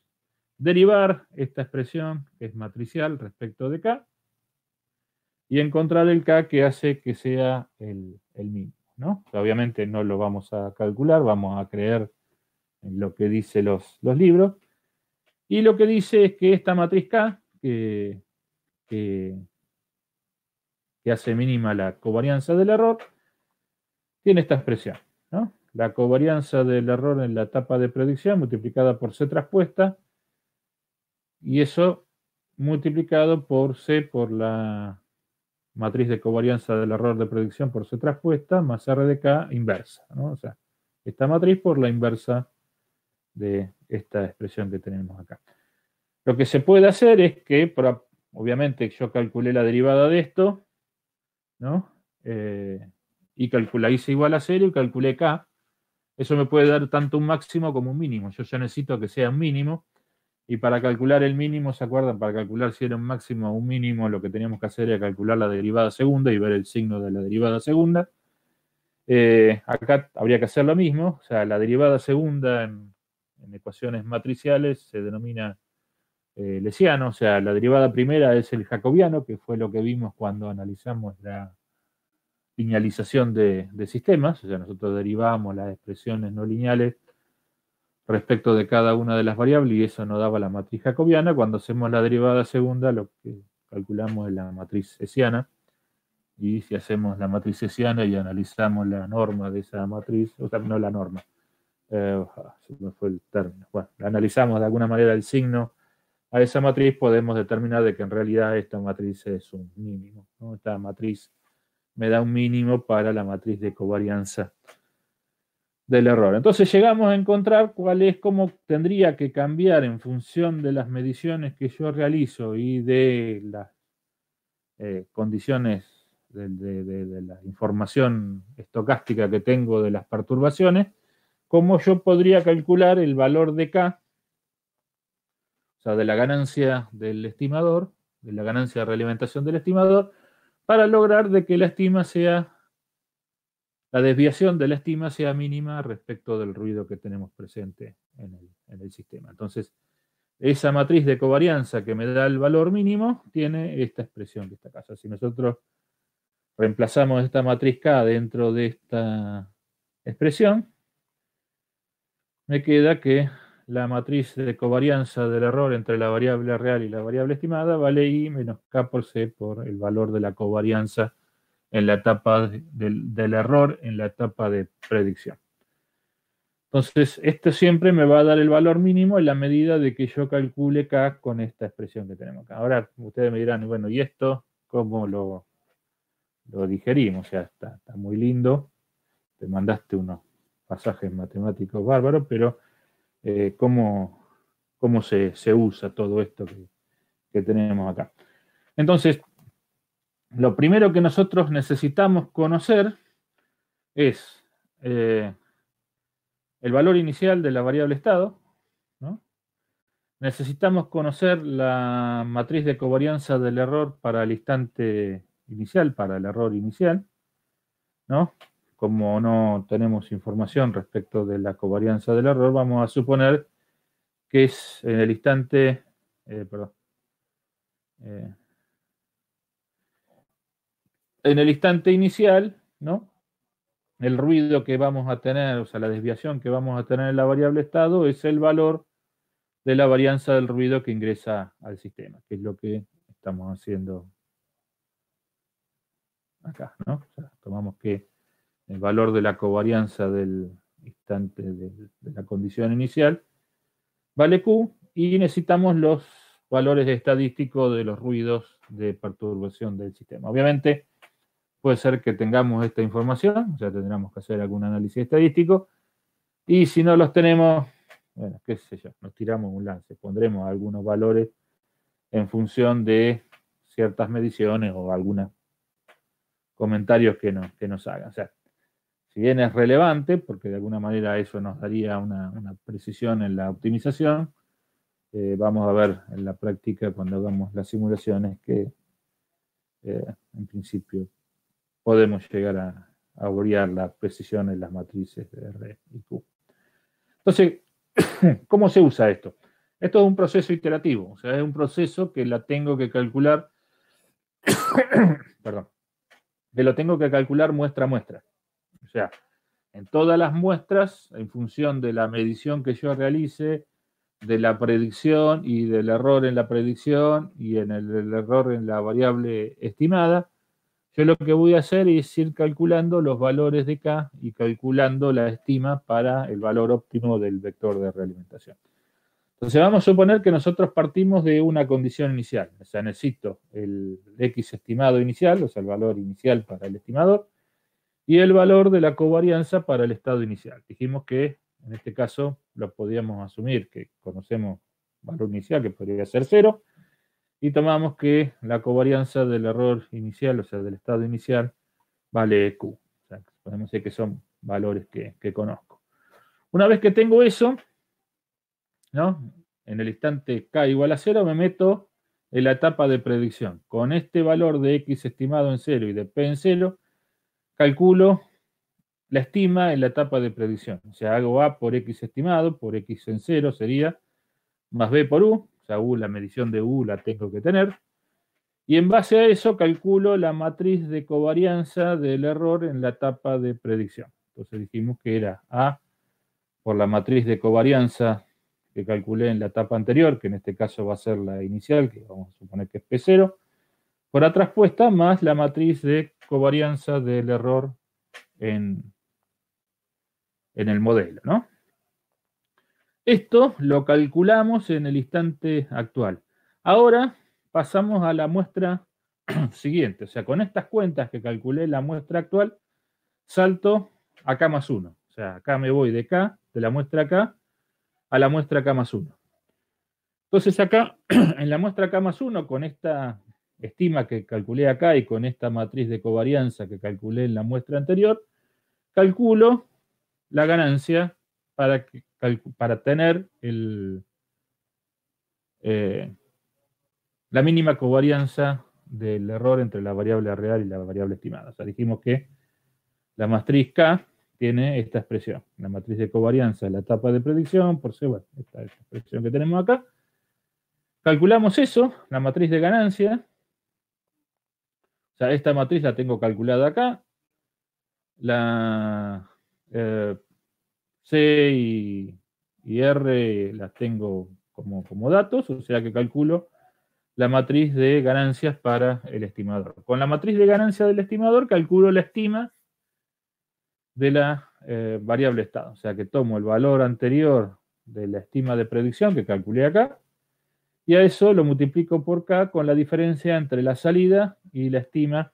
derivar esta expresión, que es matricial respecto de K, y encontrar el K que hace que sea el mínimo, ¿no? Obviamente no lo vamos a calcular, vamos a creer en lo que dice los libros. Y lo que dice es que esta matriz K, que hace mínima la covarianza del error, tiene esta expresión, ¿no? La covarianza del error en la etapa de predicción multiplicada por C traspuesta, y eso multiplicado por C por la matriz de covarianza del error de predicción por C traspuesta más R de K inversa, ¿no? O sea, esta matriz por la inversa de esta expresión que tenemos acá. Lo que se puede hacer es que, obviamente, yo calculé la derivada de esto, ¿no? Y calculé hice igual a 0 y calculé K. Eso me puede dar tanto un máximo como un mínimo. Yo ya necesito que sea un mínimo. Y para calcular el mínimo, ¿se acuerdan? Para calcular si era un máximo o un mínimo, lo que teníamos que hacer era calcular la derivada segunda y ver el signo de la derivada segunda. Acá habría que hacer lo mismo. O sea, la derivada segunda en ecuaciones matriciales se denomina lesiano. O sea, la derivada primera es el jacobiano, que fue lo que vimos cuando analizamos la linealización de sistemas. O sea, nosotros derivamos las expresiones no lineales respecto de cada una de las variables y eso nos daba la matriz jacobiana. Cuando hacemos la derivada segunda, lo que calculamos es la matriz hessiana. Y si hacemos la matriz hessiana y analizamos la norma de esa matriz, o sea, no la norma, se me fue el término. Bueno, analizamos de alguna manera el signo a esa matriz, podemos determinar de que en realidad esta matriz es un mínimo, ¿no? Esta matriz me da un mínimo para la matriz de covarianza del error. Entonces llegamos a encontrar cómo tendría que cambiar en función de las mediciones que yo realizo y de las condiciones de la información estocástica que tengo de las perturbaciones, cómo yo podría calcular el valor de K, o sea, de la ganancia del estimador, de la ganancia de realimentación del estimador, para lograr de que la desviación de la estima sea mínima respecto del ruido que tenemos presente en el sistema. Entonces, esa matriz de covarianza que me da el valor mínimo tiene esta expresión que está acá. O sea, si nosotros reemplazamos esta matriz K dentro de esta expresión, me queda que la matriz de covarianza del error entre la variable real y la variable estimada vale I menos K por C por el valor de la covarianza en la etapa del error en la etapa de predicción. Entonces, esto siempre me va a dar el valor mínimo en la medida de que yo calcule K con esta expresión que tenemos acá. Ahora, ustedes me dirán, bueno, ¿y esto cómo lo digerimos? O sea, está muy lindo. Te mandaste unos pasajes matemáticos bárbaros, pero ¿cómo se usa todo esto que tenemos acá? Entonces, lo primero que nosotros necesitamos conocer es el valor inicial de la variable estado, ¿no? Necesitamos conocer la matriz de covarianza del error para el instante inicial, para el error inicial, ¿no? Como no tenemos información respecto de la covarianza del error, vamos a suponer que es en el instante, en el instante inicial, ¿no? El ruido que vamos a tener, o sea, la desviación que vamos a tener en la variable estado es el valor de la varianza del ruido que ingresa al sistema, que es lo que estamos haciendo acá, ¿no? O sea, tomamos que el valor de la covarianza del instante de la condición inicial vale Q y necesitamos los valores estadísticos de los ruidos de perturbación del sistema. Obviamente, puede ser que tengamos esta información, o sea, tendremos que hacer algún análisis estadístico, y si no los tenemos, bueno, qué sé yo, nos tiramos un lance, pondremos algunos valores en función de ciertas mediciones o algunos comentarios que nos hagan. O sea, si bien es relevante, porque de alguna manera eso nos daría una precisión en la optimización, vamos a ver en la práctica cuando hagamos las simulaciones que en principio podemos llegar a obviar la precisión en las matrices de R y Q. Entonces, ¿cómo se usa esto? Esto es un proceso iterativo, o sea, es un proceso que la tengo que calcular, perdón, que lo tengo que calcular muestra a muestra. O sea, en todas las muestras, en función de la medición que yo realice, de la predicción y del error en la predicción y en el error en la variable estimada, yo lo que voy a hacer es ir calculando los valores de K y calculando la estima para el valor óptimo del vector de realimentación. Entonces vamos a suponer que nosotros partimos de una condición inicial, o sea, necesito el X estimado inicial, o sea, el valor inicial para el estimador, y el valor de la covarianza para el estado inicial. Dijimos que en este caso lo podíamos asumir que conocemos valor inicial, que podría ser 0, y tomamos que la covarianza del error inicial, o sea, del estado inicial, vale Q. O sea, podemos decir que son valores que conozco. Una vez que tengo eso, ¿no? En el instante K igual a 0, me meto en la etapa de predicción. Con este valor de X estimado en 0 y de P en 0, calculo la estima en la etapa de predicción. O sea, hago A por X estimado, por X en 0 sería, más B por U. O sea, U, la medición de U la tengo que tener. Y en base a eso calculo la matriz de covarianza del error en la etapa de predicción. Entonces dijimos que era A por la matriz de covarianza que calculé en la etapa anterior, que en este caso va a ser la inicial, que vamos a suponer que es P0, por A traspuesta más la matriz de covarianza del error en el modelo, ¿no? Esto lo calculamos en el instante actual. Ahora pasamos a la muestra siguiente. O sea, con estas cuentas que calculé en la muestra actual, salto a K más 1. O sea, acá me voy de K, de la muestra K, a la muestra K más 1. Entonces acá, en la muestra K más 1, con esta estima que calculé acá y con esta matriz de covarianza que calculé en la muestra anterior, calculo la ganancia para tener la mínima covarianza del error entre la variable real y la variable estimada. O sea, dijimos que la matriz K tiene esta expresión. La matriz de covarianza es la etapa de predicción por C, bueno, esta expresión que tenemos acá. Calculamos eso, la matriz de ganancia. O sea, esta matriz la tengo calculada acá. La C y R las tengo como datos, o sea que calculo la matriz de ganancias para el estimador. Con la matriz de ganancia del estimador calculo la estima de la variable estado. O sea que tomo el valor anterior de la estima de predicción que calculé acá y a eso lo multiplico por K con la diferencia entre la salida y la estima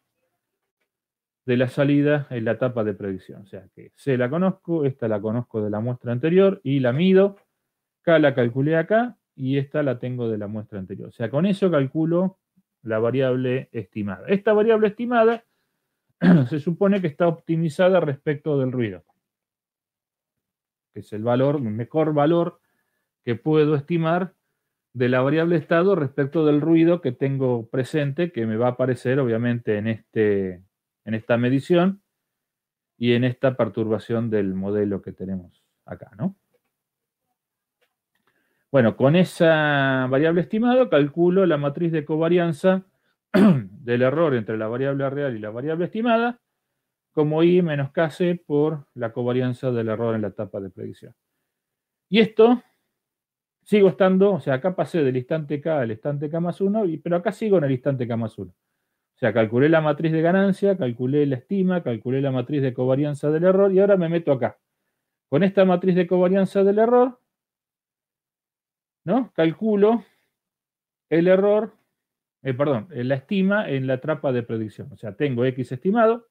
de la salida en la etapa de predicción. O sea que C la conozco, esta la conozco de la muestra anterior y la mido. K la calculé acá y esta la tengo de la muestra anterior. O sea, con eso calculo la variable estimada. Esta variable estimada se supone que está optimizada respecto del ruido, que es el mejor valor que puedo estimar de la variable estado respecto del ruido que tengo presente, que me va a aparecer obviamente en esta medición y en esta perturbación del modelo que tenemos acá, ¿no? Bueno, con esa variable estimada calculo la matriz de covarianza del error entre la variable real y la variable estimada como I menos Kc por la covarianza del error en la etapa de predicción. Y esto sigo estando, o sea, acá pasé del instante K al instante K más 1, pero acá sigo en el instante K más 1. O sea, calculé la matriz de ganancia, calculé la estima, calculé la matriz de covarianza del error y ahora me meto acá. Con esta matriz de covarianza del error, ¿no? Calculo el error, la estima en la etapa de predicción. O sea, tengo X estimado,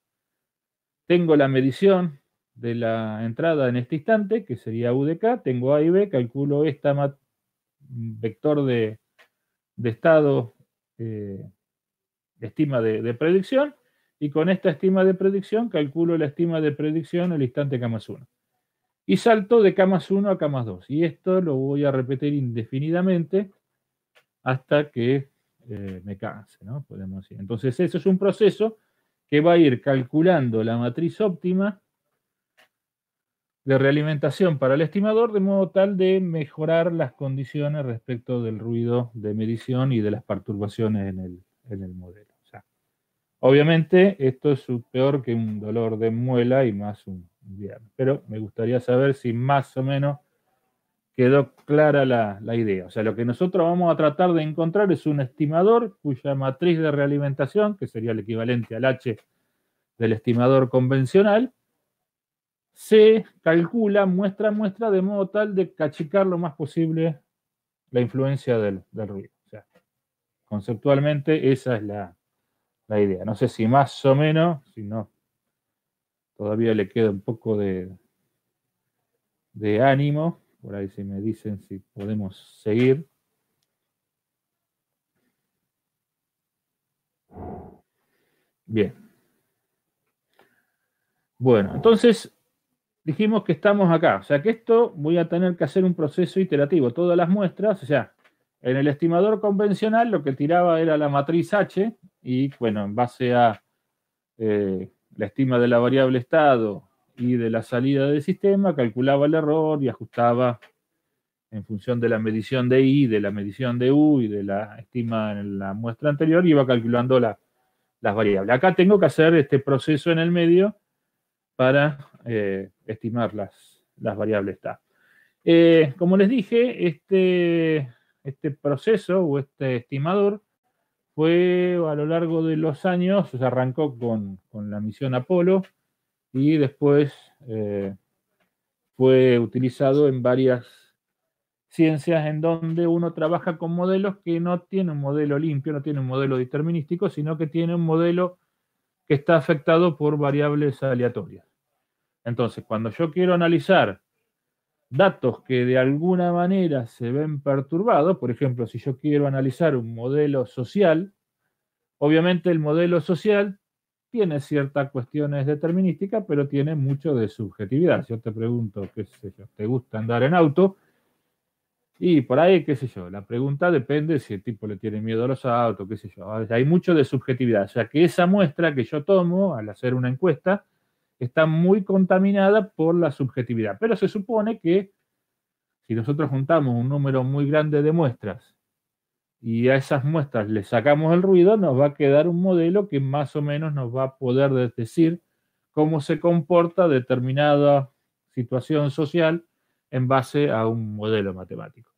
tengo la medición de la entrada en este instante, que sería U de K, tengo A y B, calculo esta vector de estado, estima de predicción, y con esta estima de predicción calculo la estima de predicción en el instante K más 1. Y salto de K más 1 a K más 2. Y esto lo voy a repetir indefinidamente hasta que me canse, ¿no? Podemos decir. Entonces, eso es un proceso que va a ir calculando la matriz óptima de realimentación para el estimador de modo tal de mejorar las condiciones respecto del ruido de medición y de las perturbaciones en el modelo. O sea, obviamente esto es peor que un dolor de muela y más un viernes. Pero me gustaría saber si más o menos quedó clara la idea. O sea, lo que nosotros vamos a tratar de encontrar es un estimador cuya matriz de realimentación, que sería el equivalente al H del estimador convencional, se calcula muestra a muestra de modo tal de cachicar lo más posible la influencia del ruido. O sea, conceptualmente esa es la idea. No sé si más o menos, si no, todavía le queda un poco de ánimo. Por ahí si me dicen si podemos seguir. Bien. Bueno, entonces dijimos que estamos acá. O sea que esto voy a tener que hacer un proceso iterativo. Todas las muestras, o sea, en el estimador convencional lo que tiraba era la matriz H y, bueno, en base a la estima de la variable estado y de la salida del sistema, calculaba el error y ajustaba en función de la medición de I, de la medición de U y de la estima en la muestra anterior, iba calculando las variables. Acá tengo que hacer este proceso en el medio para estimar las variables TAP. Como les dije, este proceso o este estimador fue a lo largo de los años, se arrancó con la misión Apolo y después fue utilizado en varias ciencias en donde uno trabaja con modelos que no tienen un modelo limpio, no tienen un modelo determinístico, sino que tiene un modelo que está afectado por variables aleatorias. Entonces, cuando yo quiero analizar datos que de alguna manera se ven perturbados, por ejemplo, si yo quiero analizar un modelo social, obviamente el modelo social tiene ciertas cuestiones determinísticas, pero tiene mucho de subjetividad. Yo te pregunto, qué sé yo, ¿te gusta andar en auto? Y por ahí, qué sé yo, la pregunta depende si el tipo le tiene miedo a los autos, qué sé yo. Hay mucho de subjetividad. O sea que esa muestra que yo tomo al hacer una encuesta está muy contaminada por la subjetividad. Pero se supone que si nosotros juntamos un número muy grande de muestras y a esas muestras le sacamos el ruido, nos va a quedar un modelo que más o menos nos va a poder decir cómo se comporta determinada situación social en base a un modelo matemático.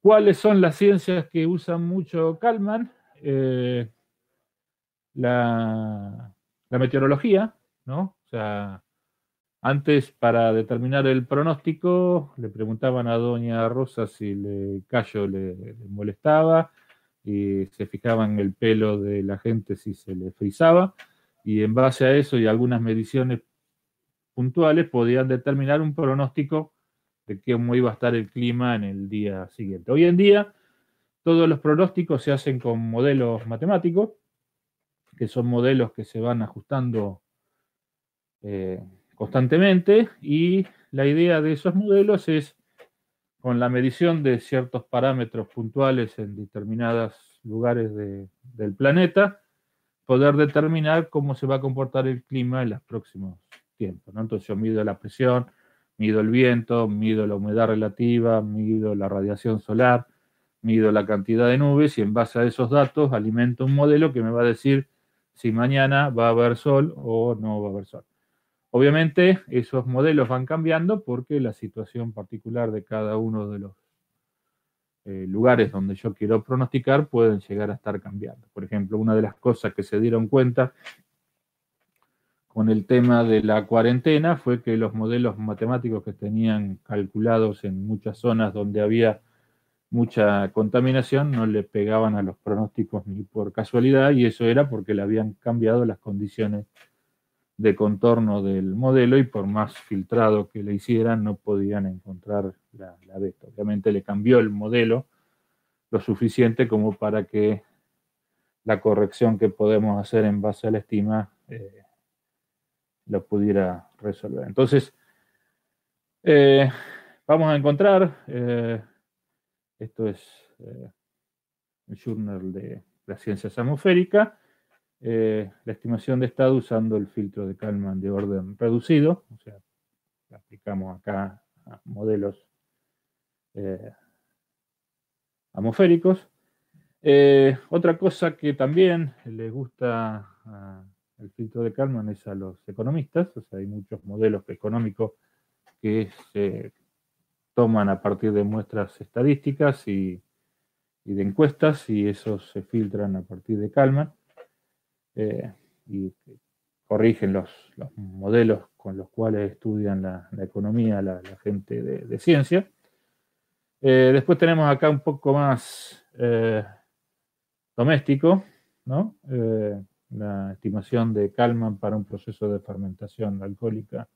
¿Cuáles son las ciencias que usan mucho Kalman? La meteorología, ¿no? O sea, antes para determinar el pronóstico le preguntaban a doña Rosa si el callo le molestaba y se fijaban en el pelo de la gente si se le frizaba y en base a eso y algunas mediciones puntuales podían determinar un pronóstico de cómo iba a estar el clima en el día siguiente. Hoy en día todos los pronósticos se hacen con modelos matemáticos, que son modelos que se van ajustando constantemente, y la idea de esos modelos es, con la medición de ciertos parámetros puntuales en determinados lugares del planeta, poder determinar cómo se va a comportar el clima en los próximos tiempos, ¿no? Entonces yo mido la presión, mido el viento, mido la humedad relativa, mido la radiación solar, mido la cantidad de nubes y en base a esos datos alimento un modelo que me va a decir si mañana va a haber sol o no va a haber sol. Obviamente esos modelos van cambiando porque la situación particular de cada uno de los lugares donde yo quiero pronosticar pueden llegar a estar cambiando. Por ejemplo, una de las cosas que se dieron cuenta con el tema de la cuarentena fue que los modelos matemáticos que tenían calculados en muchas zonas donde había mucha contaminación no le pegaban a los pronósticos ni por casualidad, y eso era porque le habían cambiado las condiciones de contorno del modelo y por más filtrado que le hicieran no podían encontrar la beta. Obviamente le cambió el modelo lo suficiente como para que la corrección que podemos hacer en base a la estima lo pudiera resolver. Entonces, vamos a encontrar, esto es el journal de las ciencias atmosféricas, la estimación de estado usando el filtro de Kalman de orden reducido, o sea, la aplicamos acá a modelos atmosféricos. Otra cosa que también les gusta el filtro de Kalman es a los economistas, o sea, hay muchos modelos económicos que se toman a partir de muestras estadísticas y de encuestas, y esos se filtran a partir de Kalman, y corrigen los modelos con los cuales estudian la economía la gente de ciencia. Después tenemos acá un poco más doméstico, ¿no? La estimación de Kalman para un proceso de fermentación alcohólica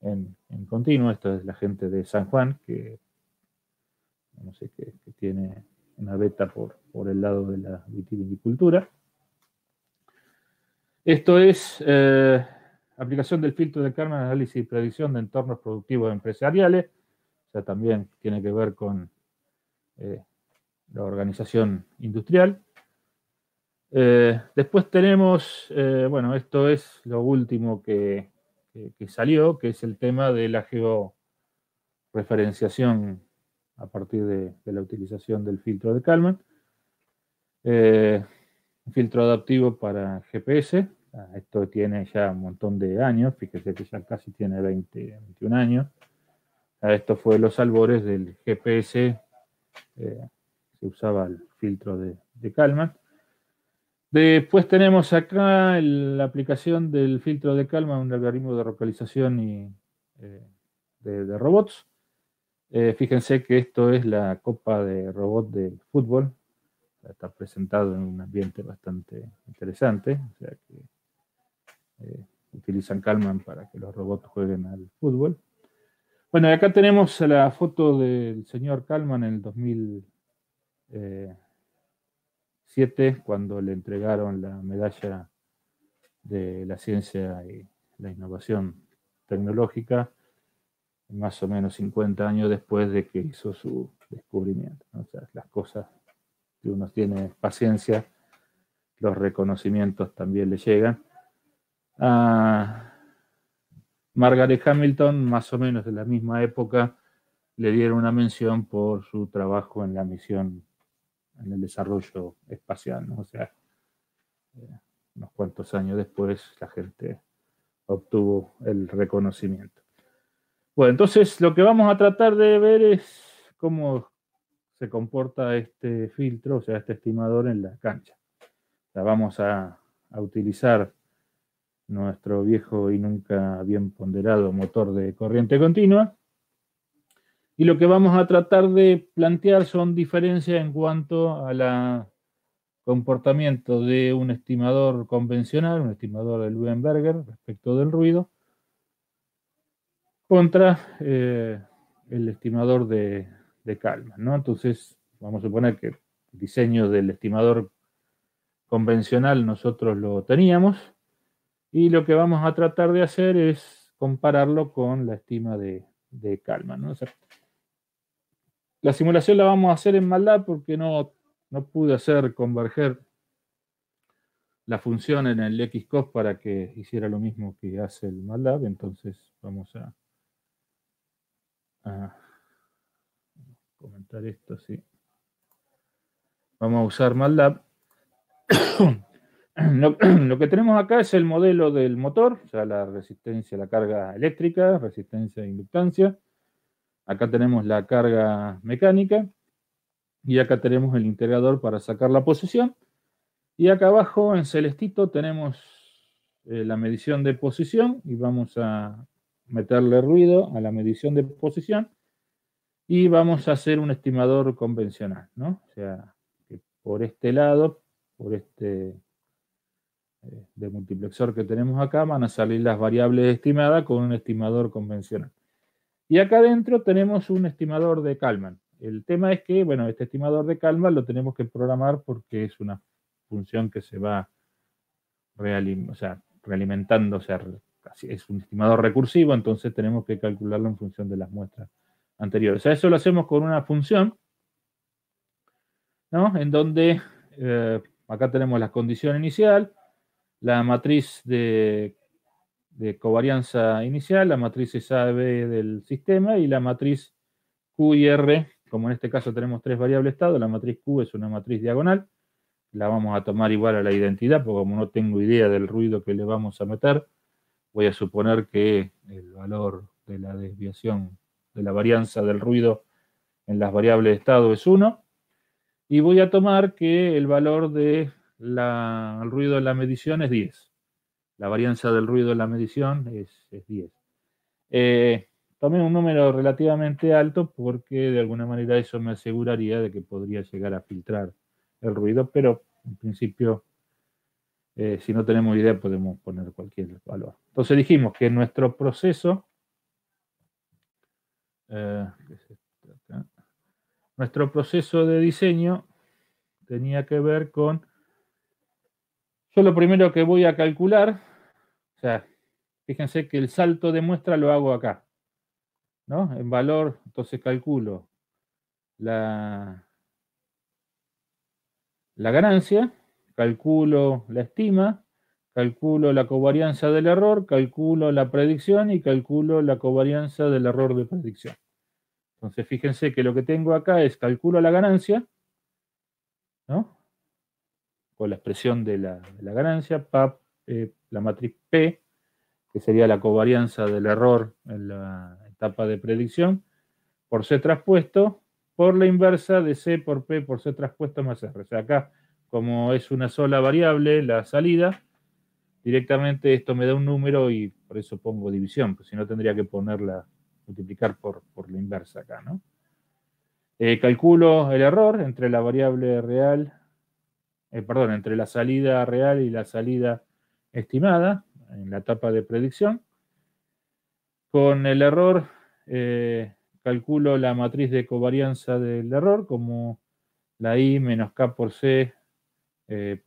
en continuo. Esto es la gente de San Juan, que no sé, que tiene una beta por el lado de la vitivinicultura. Esto es aplicación del filtro de Kalman, análisis y predicción de entornos productivos empresariales. O sea, también tiene que ver con la organización industrial. Después tenemos, bueno, esto es lo último que salió, que es el tema de la georreferenciación a partir de la utilización del filtro de Kalman. Un filtro adaptivo para GPS. Esto tiene ya un montón de años, fíjese que ya casi tiene 21 años. Esto fue los albores del GPS, se usaba el filtro de Kalman. Después tenemos acá la aplicación del filtro de Kalman, un algoritmo de localización de robots. Fíjense que esto es la copa de robot del fútbol. Está presentado en un ambiente bastante interesante. O sea que utilizan Kalman para que los robots jueguen al fútbol. Bueno, y acá tenemos la foto del señor Kalman en el 2007, cuando le entregaron la medalla de la ciencia y la innovación tecnológica, más o menos 50 años después de que hizo su descubrimiento, ¿no? O sea, las cosas, si uno tiene paciencia, los reconocimientos también le llegan. Margaret Hamilton, más o menos de la misma época, le dieron una mención por su trabajo en la misión, en el desarrollo espacial, ¿no? O sea, unos cuantos años después la gente obtuvo el reconocimiento. Bueno, entonces lo que vamos a tratar de ver es cómo se comporta este filtro, o sea, este estimador en la cancha. O sea, vamos a utilizar nuestro viejo y nunca bien ponderado motor de corriente continua, y lo que vamos a tratar de plantear son diferencias en cuanto al comportamiento de un estimador convencional, un estimador de Leuenberger respecto del ruido, contra el estimador de Kalman, ¿no? Entonces, vamos a suponer que el diseño del estimador convencional nosotros lo teníamos, y lo que vamos a tratar de hacer es compararlo con la estima de Kalman, ¿no? O sea, la simulación la vamos a hacer en MATLAB porque no pude hacer converger la función en el Xcos para que hiciera lo mismo que hace el MATLAB. Entonces vamos a comentar esto, sí. Vamos a usar MATLAB. Lo que tenemos acá es el modelo del motor, o sea, la resistencia a la carga eléctrica, resistencia a inductancia. Acá tenemos la carga mecánica, y acá tenemos el integrador para sacar la posición. Y acá abajo en celestito tenemos la medición de posición, y vamos a meterle ruido a la medición de posición, y vamos a hacer un estimador convencional, ¿no? O sea, que por este lado, por este demultiplexor que tenemos acá, van a salir las variables estimadas con un estimador convencional. Y acá adentro tenemos un estimador de Kalman. El tema es que, bueno, este estimador de Kalman lo tenemos que programar porque es una función que se va realimentando, o sea, es un estimador recursivo, entonces tenemos que calcularlo en función de las muestras anteriores. O sea, eso lo hacemos con una función, ¿no? En donde acá tenemos la condición inicial, la matriz de covarianza inicial, la matriz SAB del sistema, y la matriz Q y R. Como en este caso tenemos tres variables estado, la matriz Q es una matriz diagonal, la vamos a tomar igual a la identidad, porque como no tengo idea del ruido que le vamos a meter, voy a suponer que el valor de la desviación, de la varianza del ruido en las variables de estado es 1, y voy a tomar que el valor del ruido en la medición es 10. La varianza del ruido en la medición es 10. Tomé un número relativamente alto porque de alguna manera eso me aseguraría de que podría llegar a filtrar el ruido, pero en principio, si no tenemos idea, podemos poner cualquier valor. Entonces dijimos que nuestro proceso, nuestro proceso de diseño tenía que ver con, yo lo primero que voy a calcular, o sea, fíjense que el salto de muestra lo hago acá, ¿no? En valor, entonces calculo la ganancia, calculo la estima, calculo la covarianza del error, calculo la predicción y calculo la covarianza del error de predicción. Entonces fíjense que lo que tengo acá es calculo la ganancia, ¿no? Con la expresión de la ganancia, la matriz P, que sería la covarianza del error en la etapa de predicción, por C traspuesto, por la inversa de C por P por C traspuesto más R. O sea, acá, como es una sola variable, la salida, directamente esto me da un número y por eso pongo división, pues si no tendría que ponerla, multiplicar por la inversa acá, ¿no? Calculo el error entre la variable real, entre la salida real y la salida estimada en la etapa de predicción. Con el error, calculo la matriz de covarianza del error como la I menos K por C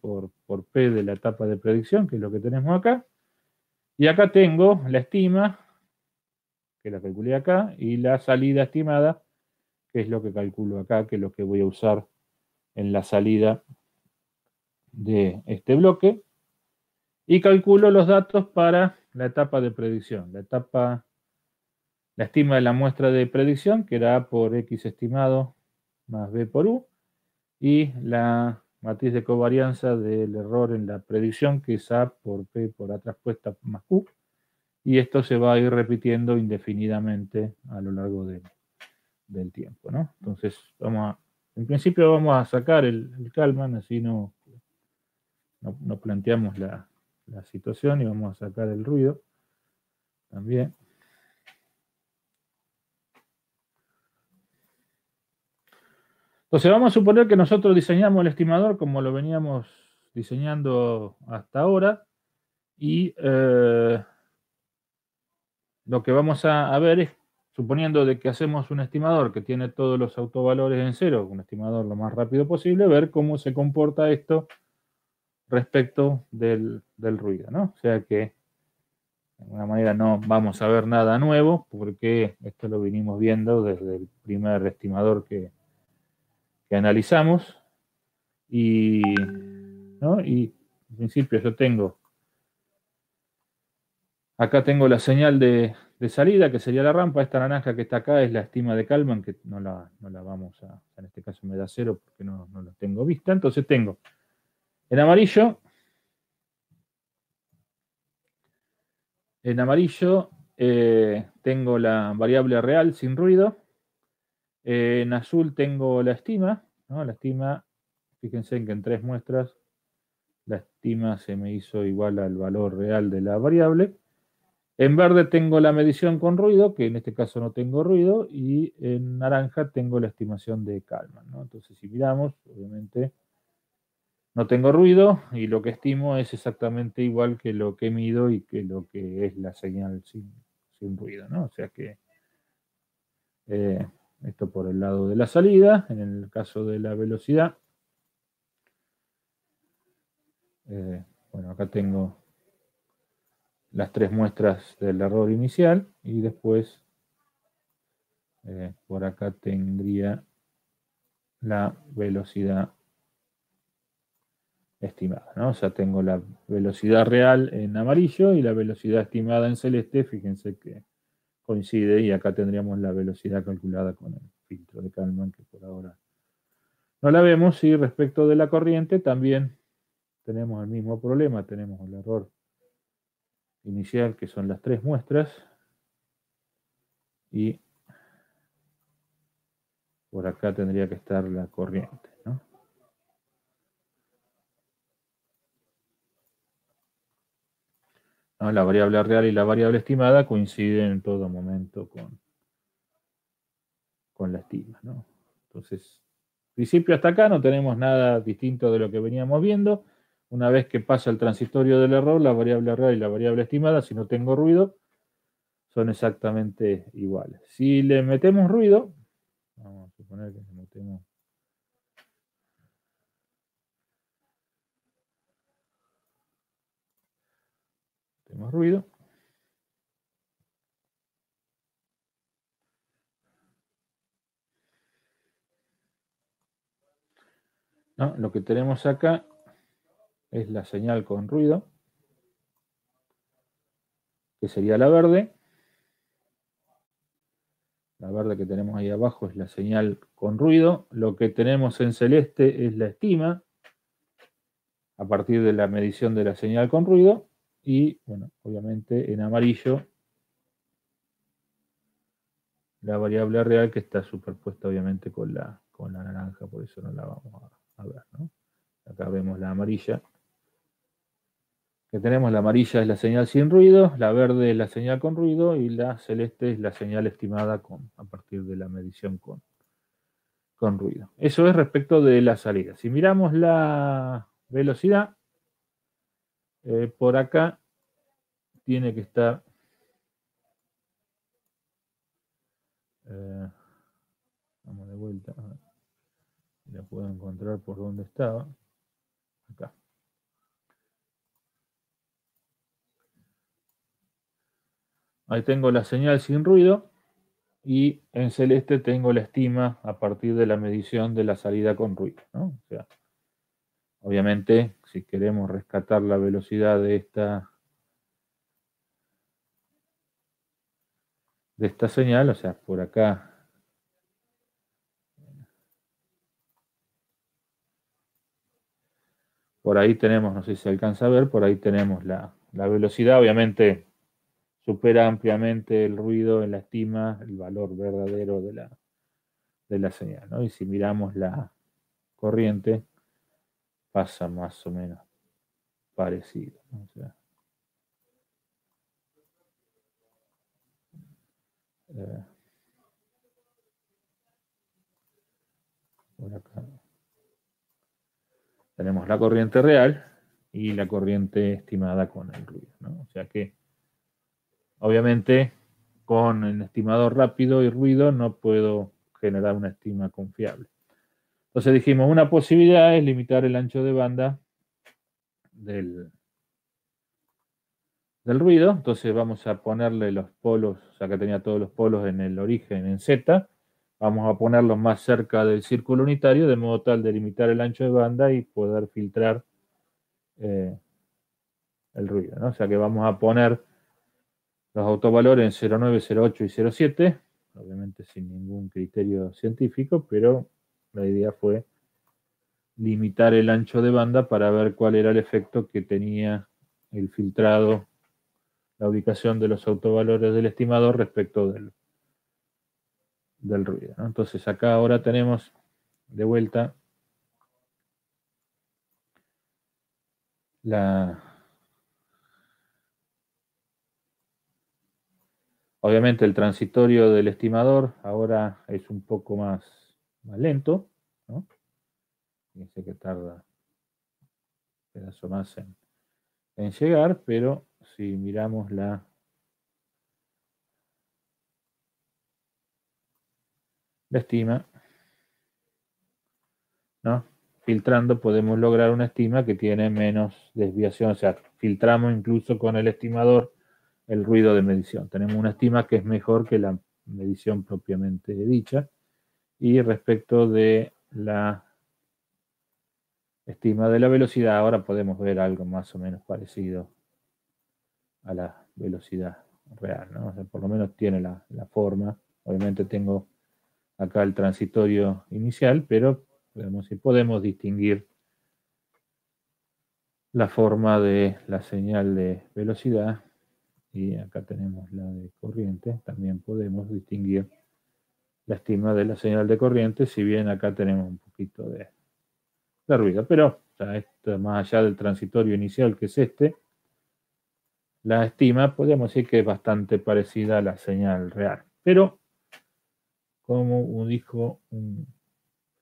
por P de la etapa de predicción, que es lo que tenemos acá. Y acá tengo la estima, que la calculé acá, y la salida estimada, que es lo que calculo acá, que es lo que voy a usar en la salida de este bloque. Y calculo los datos para la etapa de predicción. La estima de la muestra de predicción, que era A por X estimado más B por U, y la matriz de covarianza del error en la predicción, que es A por P por A traspuesta más Q, y esto se va a ir repitiendo indefinidamente a lo largo del tiempo, ¿no? Entonces, en principio vamos a sacar el Kalman, así no planteamos la situación, y vamos a sacar el ruido también. Entonces vamos a suponer que nosotros diseñamos el estimador como lo veníamos diseñando hasta ahora, y lo que vamos a ver es, suponiendo de que hacemos un estimador que tiene todos los autovalores en cero, un estimador lo más rápido posible, ver cómo se comporta esto respecto del ruido, ¿no? O sea que de alguna manera no vamos a ver nada nuevo, porque esto lo vinimos viendo desde el primer estimador que analizamos, ¿no? Y en principio yo tengo, acá tengo la señal de salida, que sería la rampa. Esta naranja que está acá es la estima de Kalman, que no la vamos a, en este caso me da 0 porque no la tengo vista. Entonces tengo en amarillo, tengo la variable real sin ruido. En azul tengo la estima, ¿no? La estima, fíjense en que en 3 muestras la estima se me hizo igual al valor real de la variable. En verde tengo la medición con ruido, que en este caso no tengo ruido, y en naranja tengo la estimación de Kalman, ¿no? Entonces, si miramos, obviamente no tengo ruido, y lo que estimo es exactamente igual que lo que mido y que lo que es la señal sin ruido, ¿no? O sea que esto por el lado de la salida. En el caso de la velocidad, bueno, acá tengo las 3 muestras del error inicial, y después por acá tendría la velocidad estimada, ¿no? O sea, tengo la velocidad real en amarillo y la velocidad estimada en celeste. Fíjense que coincide, y acá tendríamos la velocidad calculada con el filtro de Kalman, que por ahora no la vemos y respecto de la corriente también tenemos el mismo problema, tenemos el error inicial que son las 3 muestras y por acá tendría que estar la corriente, ¿no? ¿No? La variable real y la variable estimada coinciden en todo momento con la estima, ¿no? Entonces, principio hasta acá no tenemos nada distinto de lo que veníamos viendo. Una vez que pasa el transitorio del error, la variable real y la variable estimada, si no tengo ruido, son exactamente iguales. Si le metemos ruido, vamos a suponer que le metemos ruido. ¿No? Lo que tenemos acá es la señal con ruido, que sería la verde. La verde que tenemos ahí abajo es la señal con ruido. Lo que tenemos en celeste es la estima a partir de la medición de la señal con ruido. Y, bueno, obviamente en amarillo la variable real que está superpuesta obviamente con la naranja, por eso no la vamos a ver, ¿no? Acá vemos la amarilla. Que tenemos la amarilla es la señal sin ruido, la verde es la señal con ruido y la celeste es la señal estimada a partir de la medición con ruido. Eso es respecto de la salida. Si miramos la velocidad, por acá tiene que estar vamos de vuelta, a ver si la puedo encontrar por donde estaba. Acá. Ahí tengo la señal sin ruido y en celeste tengo la estima a partir de la medición de la salida con ruido, ¿no? O sea, obviamente, si queremos rescatar la velocidad de esta señal, o sea, por acá por ahí tenemos, no sé si se alcanza a ver, por ahí tenemos la velocidad, obviamente supera ampliamente el ruido en la estima, el valor verdadero de la señal, ¿no? Y si miramos la corriente, pasa más o menos parecido, ¿no? O sea, por acá tenemos la corriente real y la corriente estimada con el ruido, ¿no? O sea que, obviamente, con el estimador rápido y ruido no puedo generar una estima confiable. Entonces dijimos, una posibilidad es limitar el ancho de banda del ruido. Entonces vamos a ponerle los polos, o sea que tenía todos los polos en el origen en Z, vamos a ponerlos más cerca del círculo unitario, de modo tal de limitar el ancho de banda y poder filtrar el ruido, ¿no? O sea que vamos a poner los autovalores en 0,9, 0,8 y 0,7, obviamente sin ningún criterio científico, pero la idea fue limitar el ancho de banda para ver cuál era el efecto que tenía el filtrado, la ubicación de los autovalores del estimador respecto del ruido, ¿no? Entonces acá ahora tenemos de vuelta obviamente el transitorio del estimador ahora es un poco más lento, ¿no? Fíjense que tarda un pedazo más en llegar, pero si miramos la estima, ¿no? Filtrando podemos lograr una estima que tiene menos desviación, o sea, filtramos incluso con el estimador el ruido de medición. Tenemos una estima que es mejor que la medición propiamente dicha. Y respecto de la estima de la velocidad, ahora podemos ver algo más o menos parecido a la velocidad real, ¿no? O sea, por lo menos tiene la forma. Obviamente tengo acá el transitorio inicial, pero Veamos si podemos distinguir la forma de la señal de velocidad, y acá tenemos la de corriente. También podemos distinguir la estima de la señal de corriente, si bien acá tenemos un poquito de ruido, pero esto, más allá del transitorio inicial que es este, la estima podemos decir que es bastante parecida a la señal real. Pero, como dijo un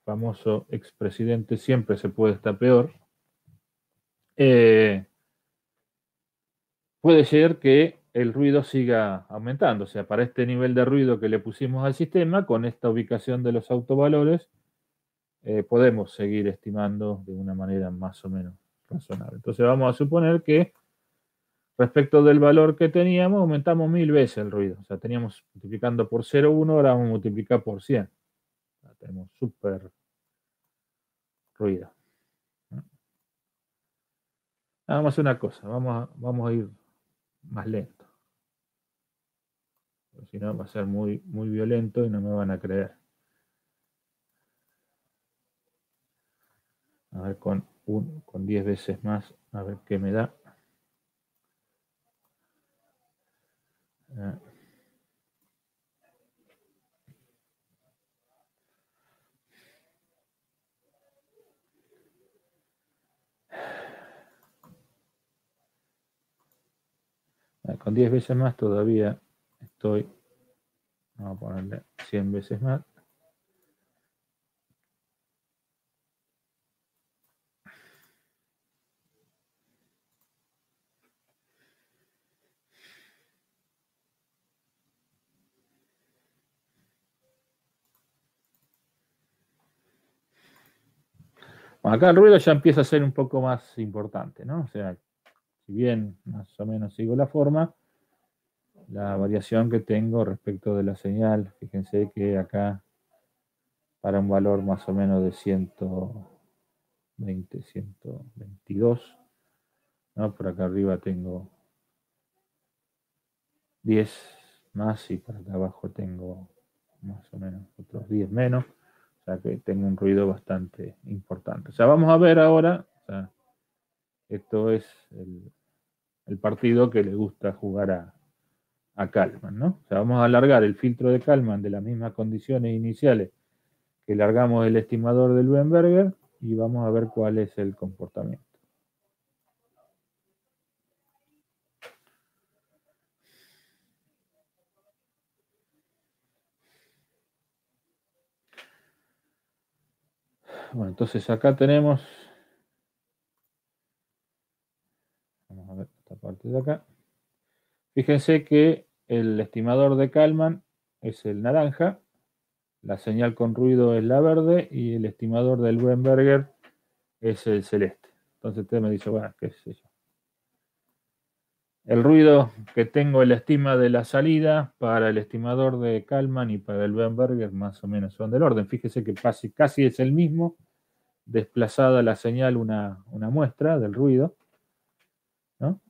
famoso expresidente, siempre se puede estar peor. Puede ser que el ruido siga aumentando. O sea, para este nivel de ruido que le pusimos al sistema, con esta ubicación de los autovalores, podemos seguir estimando de una manera más o menos razonable. Entonces vamos a suponer que respecto del valor que teníamos, aumentamos 1000 veces el ruido. O sea, teníamos multiplicando por 0,1, ahora vamos a multiplicar por 100. O sea, tenemos súper ruido. Vamos a hacer una cosa, vamos a ir más lento. Porque si no va a ser muy, muy violento y no me van a creer. A ver, con 10 veces más, a ver qué me da. Con 10 veces más todavía estoy. Vamos a ponerle 100 veces más. Bueno, acá el ruido ya empieza a ser un poco más importante, ¿no? O sea, si bien más o menos sigo la forma, la variación que tengo respecto de la señal, fíjense que acá para un valor más o menos de 120, 122, ¿no? Por acá arriba tengo 10 más y por acá abajo tengo más o menos otros 10 menos. O sea que tengo un ruido bastante importante. O sea, vamos a ver ahora, o sea, esto es el partido que le gusta jugar a Kalman, ¿no? O sea, vamos a alargar el filtro de Kalman de las mismas condiciones iniciales que largamos el estimador del Weinberger y vamos a ver cuál es el comportamiento. Bueno, entonces acá tenemos, vamos a ver esta parte de acá. Fíjense que el estimador de Kalman es el naranja, la señal con ruido es la verde y el estimador del Weinberger es el celeste. Entonces usted me dice, bueno, qué sé yo. El ruido que tengo en la estima de la salida para el estimador de Kalman y para el Weinberger más o menos son del orden. Fíjese que casi es el mismo, desplazada la señal una muestra del ruido, ¿no?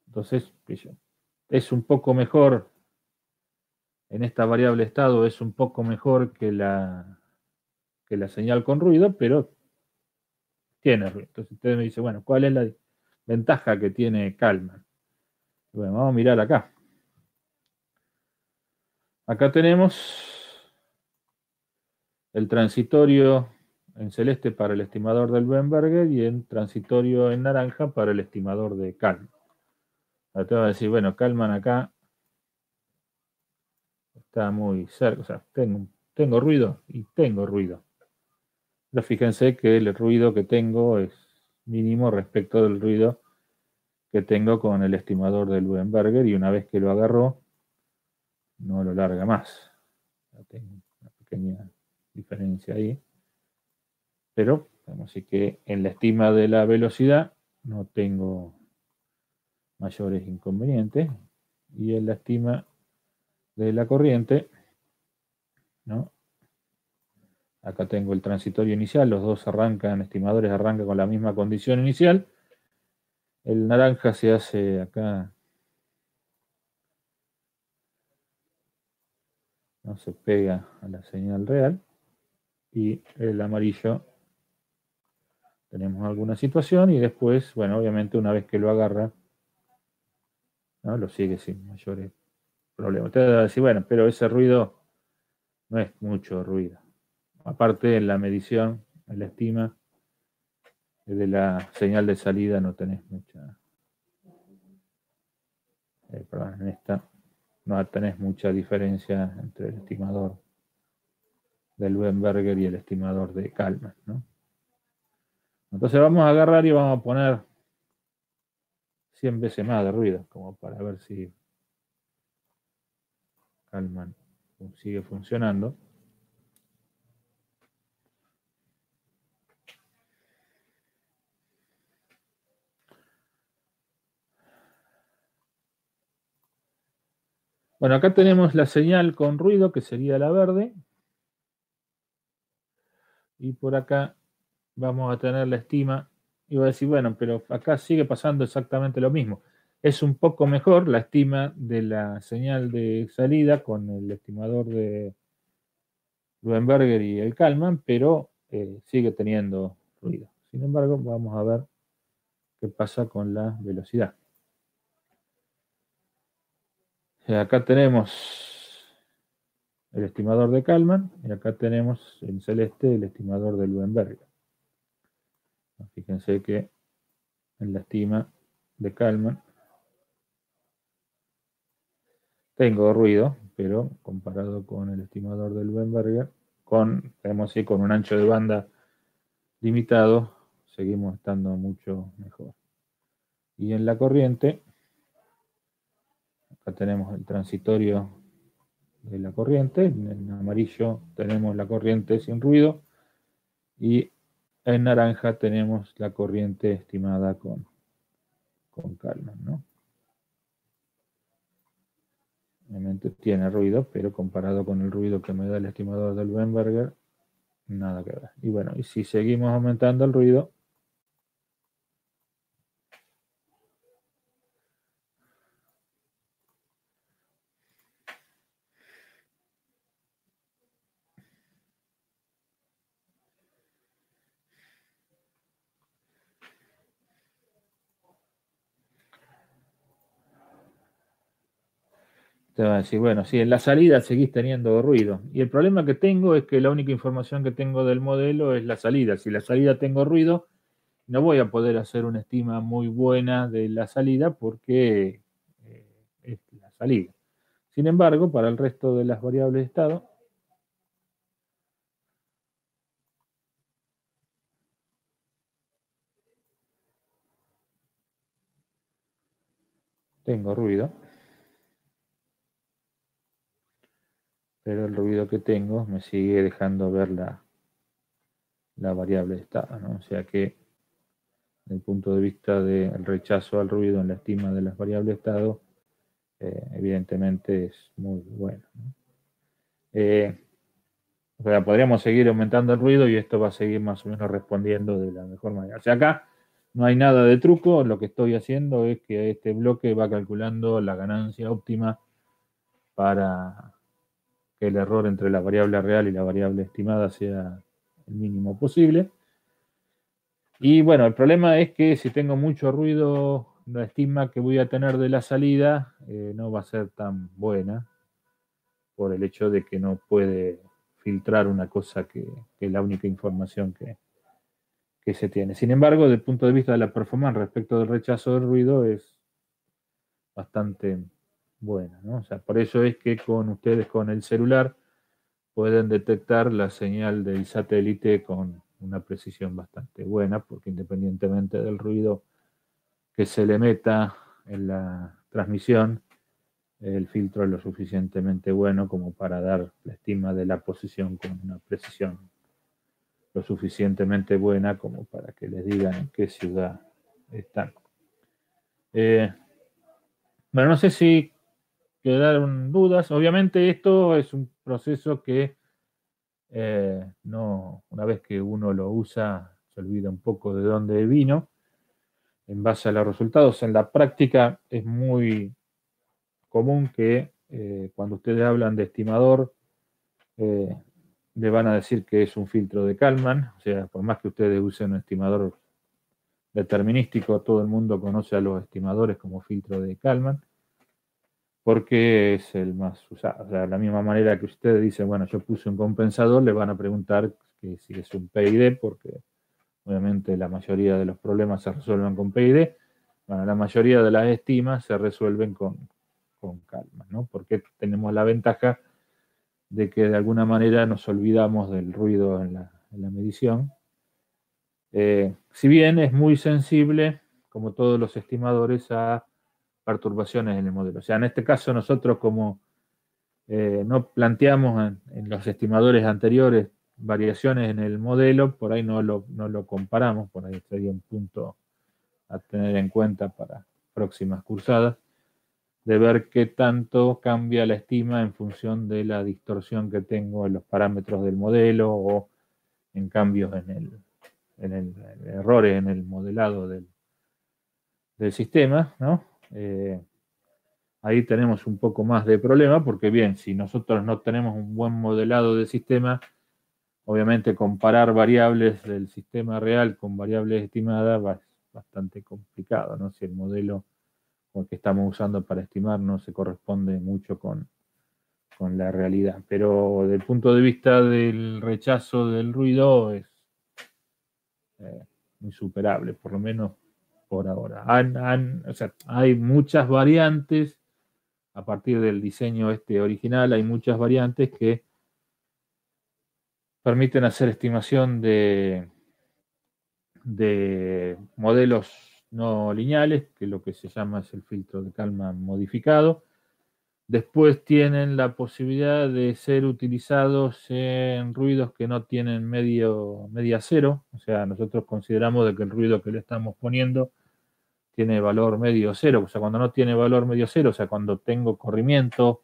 Entonces, es un poco mejor, en esta variable estado es un poco mejor que la señal con ruido, pero tiene ruido. Entonces usted me dice, bueno, ¿cuál es la ventaja que tiene Kalman? Bueno, vamos a mirar acá. Acá tenemos el transitorio en celeste para el estimador del Weinberger y el transitorio en naranja para el estimador de Kalman. Ahora te voy a decir, bueno, Kalman acá está muy cerca, o sea, tengo ruido y tengo ruido. Pero fíjense que el ruido que tengo es mínimo respecto del ruido que tengo con el estimador del Weinberger, y una vez que lo agarró, no lo larga más. Tengo una pequeña diferencia ahí. Pero, vamos a decir que en la estima de la velocidad no tengo mayores inconvenientes. Y en la estima de la corriente, ¿no? Acá tengo el transitorio inicial, los dos estimadores arrancan con la misma condición inicial. El naranja se hace acá, no se pega a la señal real. y el amarillo tenemos alguna situación y después, bueno, obviamente una vez que lo agarra, ¿no? Lo sigue sin mayores problemas. Usted va a decir, bueno, pero ese ruido no es mucho ruido. Aparte, en la medición, en la estima de la señal de salida no tenés mucha, perdón, en esta no tenés mucha diferencia entre el estimador del Luenberger y el estimador de Kalman, ¿no? Entonces vamos a agarrar y vamos a poner 100 veces más de ruido, como para ver si Kalman sigue funcionando. Bueno, acá tenemos la señal con ruido, que sería la verde. Y por acá vamos a tener la estima. Y voy a decir, bueno, pero acá sigue pasando exactamente lo mismo. Es un poco mejor la estima de la señal de salida con el estimador de Luenberger y el Kalman, pero sigue teniendo ruido. Sin embargo, vamos a ver qué pasa con la velocidad. Acá tenemos el estimador de Kalman y acá tenemos en celeste el estimador de Luenberger. Fíjense que en la estima de Kalman tengo ruido, pero comparado con el estimador del Luenberger, tenemos con un ancho de banda limitado, seguimos estando mucho mejor. Y en la corriente, acá tenemos el transitorio de la corriente, en amarillo tenemos la corriente sin ruido y en naranja tenemos la corriente estimada con Kalman, ¿no? Obviamente tiene ruido, pero comparado con el ruido que me da el estimador del Luenberger, nada que ver. Y bueno, y si seguimos aumentando el ruido, te va a decir, bueno, sí, en la salida seguís teniendo ruido. Y el problema que tengo es que la única información que tengo del modelo es la salida. Si la salida tengo ruido, no voy a poder hacer una estima muy buena de la salida porque es la salida. Sin embargo, para el resto de las variables de estado, tengo ruido, pero el ruido que tengo me sigue dejando ver la variable de estado, ¿no? O sea que desde el punto de vista del rechazo al ruido en la estima de las variables de estado, evidentemente es muy bueno, ¿no? O sea, podríamos seguir aumentando el ruido y esto va a seguir más o menos respondiendo de la mejor manera. O sea, acá no hay nada de truco, lo que estoy haciendo es que este bloque va calculando la ganancia óptima para que el error entre la variable real y la variable estimada sea el mínimo posible. Y bueno, el problema es que si tengo mucho ruido, la estima que voy a tener de la salida no va a ser tan buena por el hecho de que no puede filtrar una cosa que es la única información que se tiene. Sin embargo, desde el punto de vista de la performance respecto del rechazo del ruido es bastante buena, ¿no? O sea, por eso es que con ustedes con el celular pueden detectar la señal del satélite con una precisión bastante buena, porque independientemente del ruido que se le meta en la transmisión, el filtro es lo suficientemente bueno como para dar la estima de la posición con una precisión lo suficientemente buena como para que les digan en qué ciudad están. Bueno, no sé si quedaron dudas. Obviamente esto es un proceso que no, una vez que uno lo usa, se olvida un poco de dónde vino en base a los resultados. En la práctica es muy común que cuando ustedes hablan de estimador, le van a decir que es un filtro de Kalman. O sea, por más que ustedes usen un estimador determinístico, todo el mundo conoce a los estimadores como filtro de Kalman, porque es el más usado. O sea, de la misma manera que ustedes dicen, bueno, yo puse un compensador, le van a preguntar que si es un PID, porque obviamente la mayoría de los problemas se resuelven con PID. Bueno, la mayoría de las estimas se resuelven con Kalman, ¿no? Porque tenemos la ventaja de que de alguna manera nos olvidamos del ruido en la medición. Si bien es muy sensible, como todos los estimadores, a perturbaciones en el modelo. O sea, en este caso nosotros como no planteamos en los estimadores anteriores variaciones en el modelo, por ahí no lo comparamos, por ahí sería un punto a tener en cuenta para próximas cursadas, de ver qué tanto cambia la estima en función de la distorsión que tengo en los parámetros del modelo o en cambios en errores en el modelado del sistema, ¿no? Ahí tenemos un poco más de problema porque bien, si nosotros no tenemos un buen modelado del sistema, obviamente comparar variables del sistema real con variables estimadas va bastante complicado, ¿no? Si el modelo que estamos usando para estimar no se corresponde mucho con la realidad. Pero desde el punto de vista del rechazo del ruido es insuperable, por lo menos por ahora. O sea, hay muchas variantes a partir del diseño original, hay muchas variantes que permiten hacer estimación de modelos no lineales, que lo que se llama es el filtro de Kalman modificado. Después tienen la posibilidad de ser utilizados en ruidos que no tienen media cero. O sea, nosotros consideramos de que el ruido que le estamos poniendo tiene valor medio cero. O sea, cuando no tiene valor medio cero, o sea, cuando tengo corrimiento,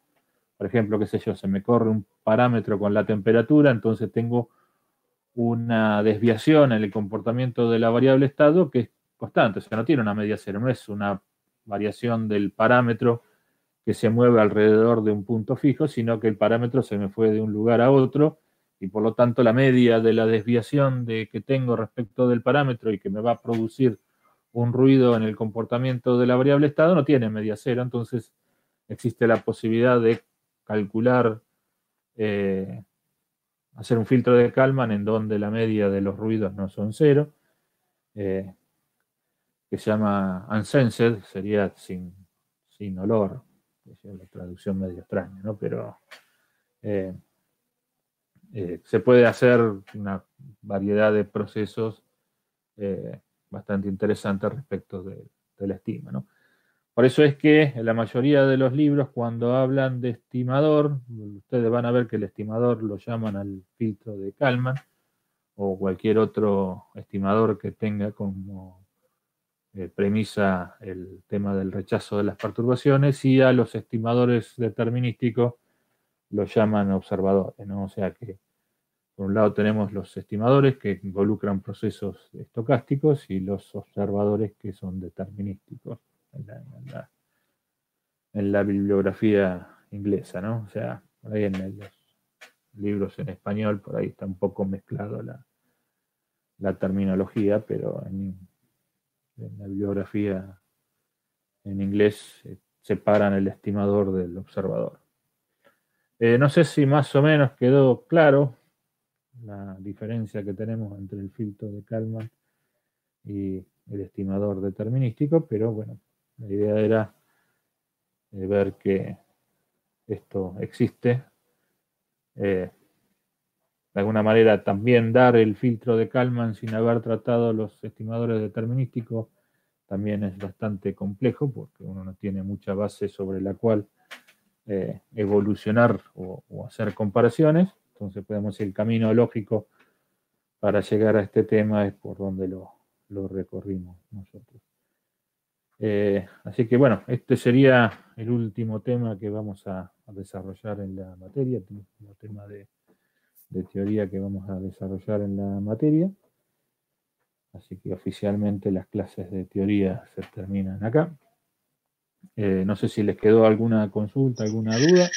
por ejemplo, qué sé yo, se me corre un parámetro con la temperatura, entonces tengo una desviación en el comportamiento de la variable estado que es constante, o sea, no tiene una media cero, no es una variación del parámetro que se mueve alrededor de un punto fijo, sino que el parámetro se me fue de un lugar a otro y por lo tanto la media de la desviación que tengo respecto del parámetro y que me va a producir un ruido en el comportamiento de la variable estado no tiene media cero, entonces existe la posibilidad de calcular, hacer un filtro de Kalman en donde la media de los ruidos no son cero, que se llama unsensed, sería sin olor, es la traducción medio extraña, ¿no? Pero se puede hacer una variedad de procesos bastante interesantes respecto de la estima, ¿no? Por eso es que en la mayoría de los libros, cuando hablan de estimador, ustedes van a ver que el estimador lo llaman al filtro de Kalman o cualquier otro estimador que tenga como premisa el tema del rechazo de las perturbaciones, y a los estimadores determinísticos lo llaman observadores, ¿no? O sea que por un lado tenemos los estimadores que involucran procesos estocásticos y los observadores que son determinísticos en la bibliografía inglesa, ¿no? O sea, por ahí en los libros en español, por ahí está un poco mezclado la terminología, pero en la bibliografía en inglés separan el estimador del observador. No sé si más o menos quedó claro la diferencia que tenemos entre el filtro de Kalman y el estimador determinístico, pero bueno, la idea era ver que esto existe. De alguna manera también dar el filtro de Kalman sin haber tratado los estimadores determinísticos también es bastante complejo porque uno no tiene mucha base sobre la cual evolucionar o hacer comparaciones. Entonces podemos decir el camino lógico para llegar a este tema es por donde lo recorrimos nosotros. Así que bueno, este sería el último tema que vamos a desarrollar en la materia, el último tema de teoría que vamos a desarrollar en la materia. Así que oficialmente las clases de teoría se terminan acá. No sé si les quedó alguna consulta, alguna duda.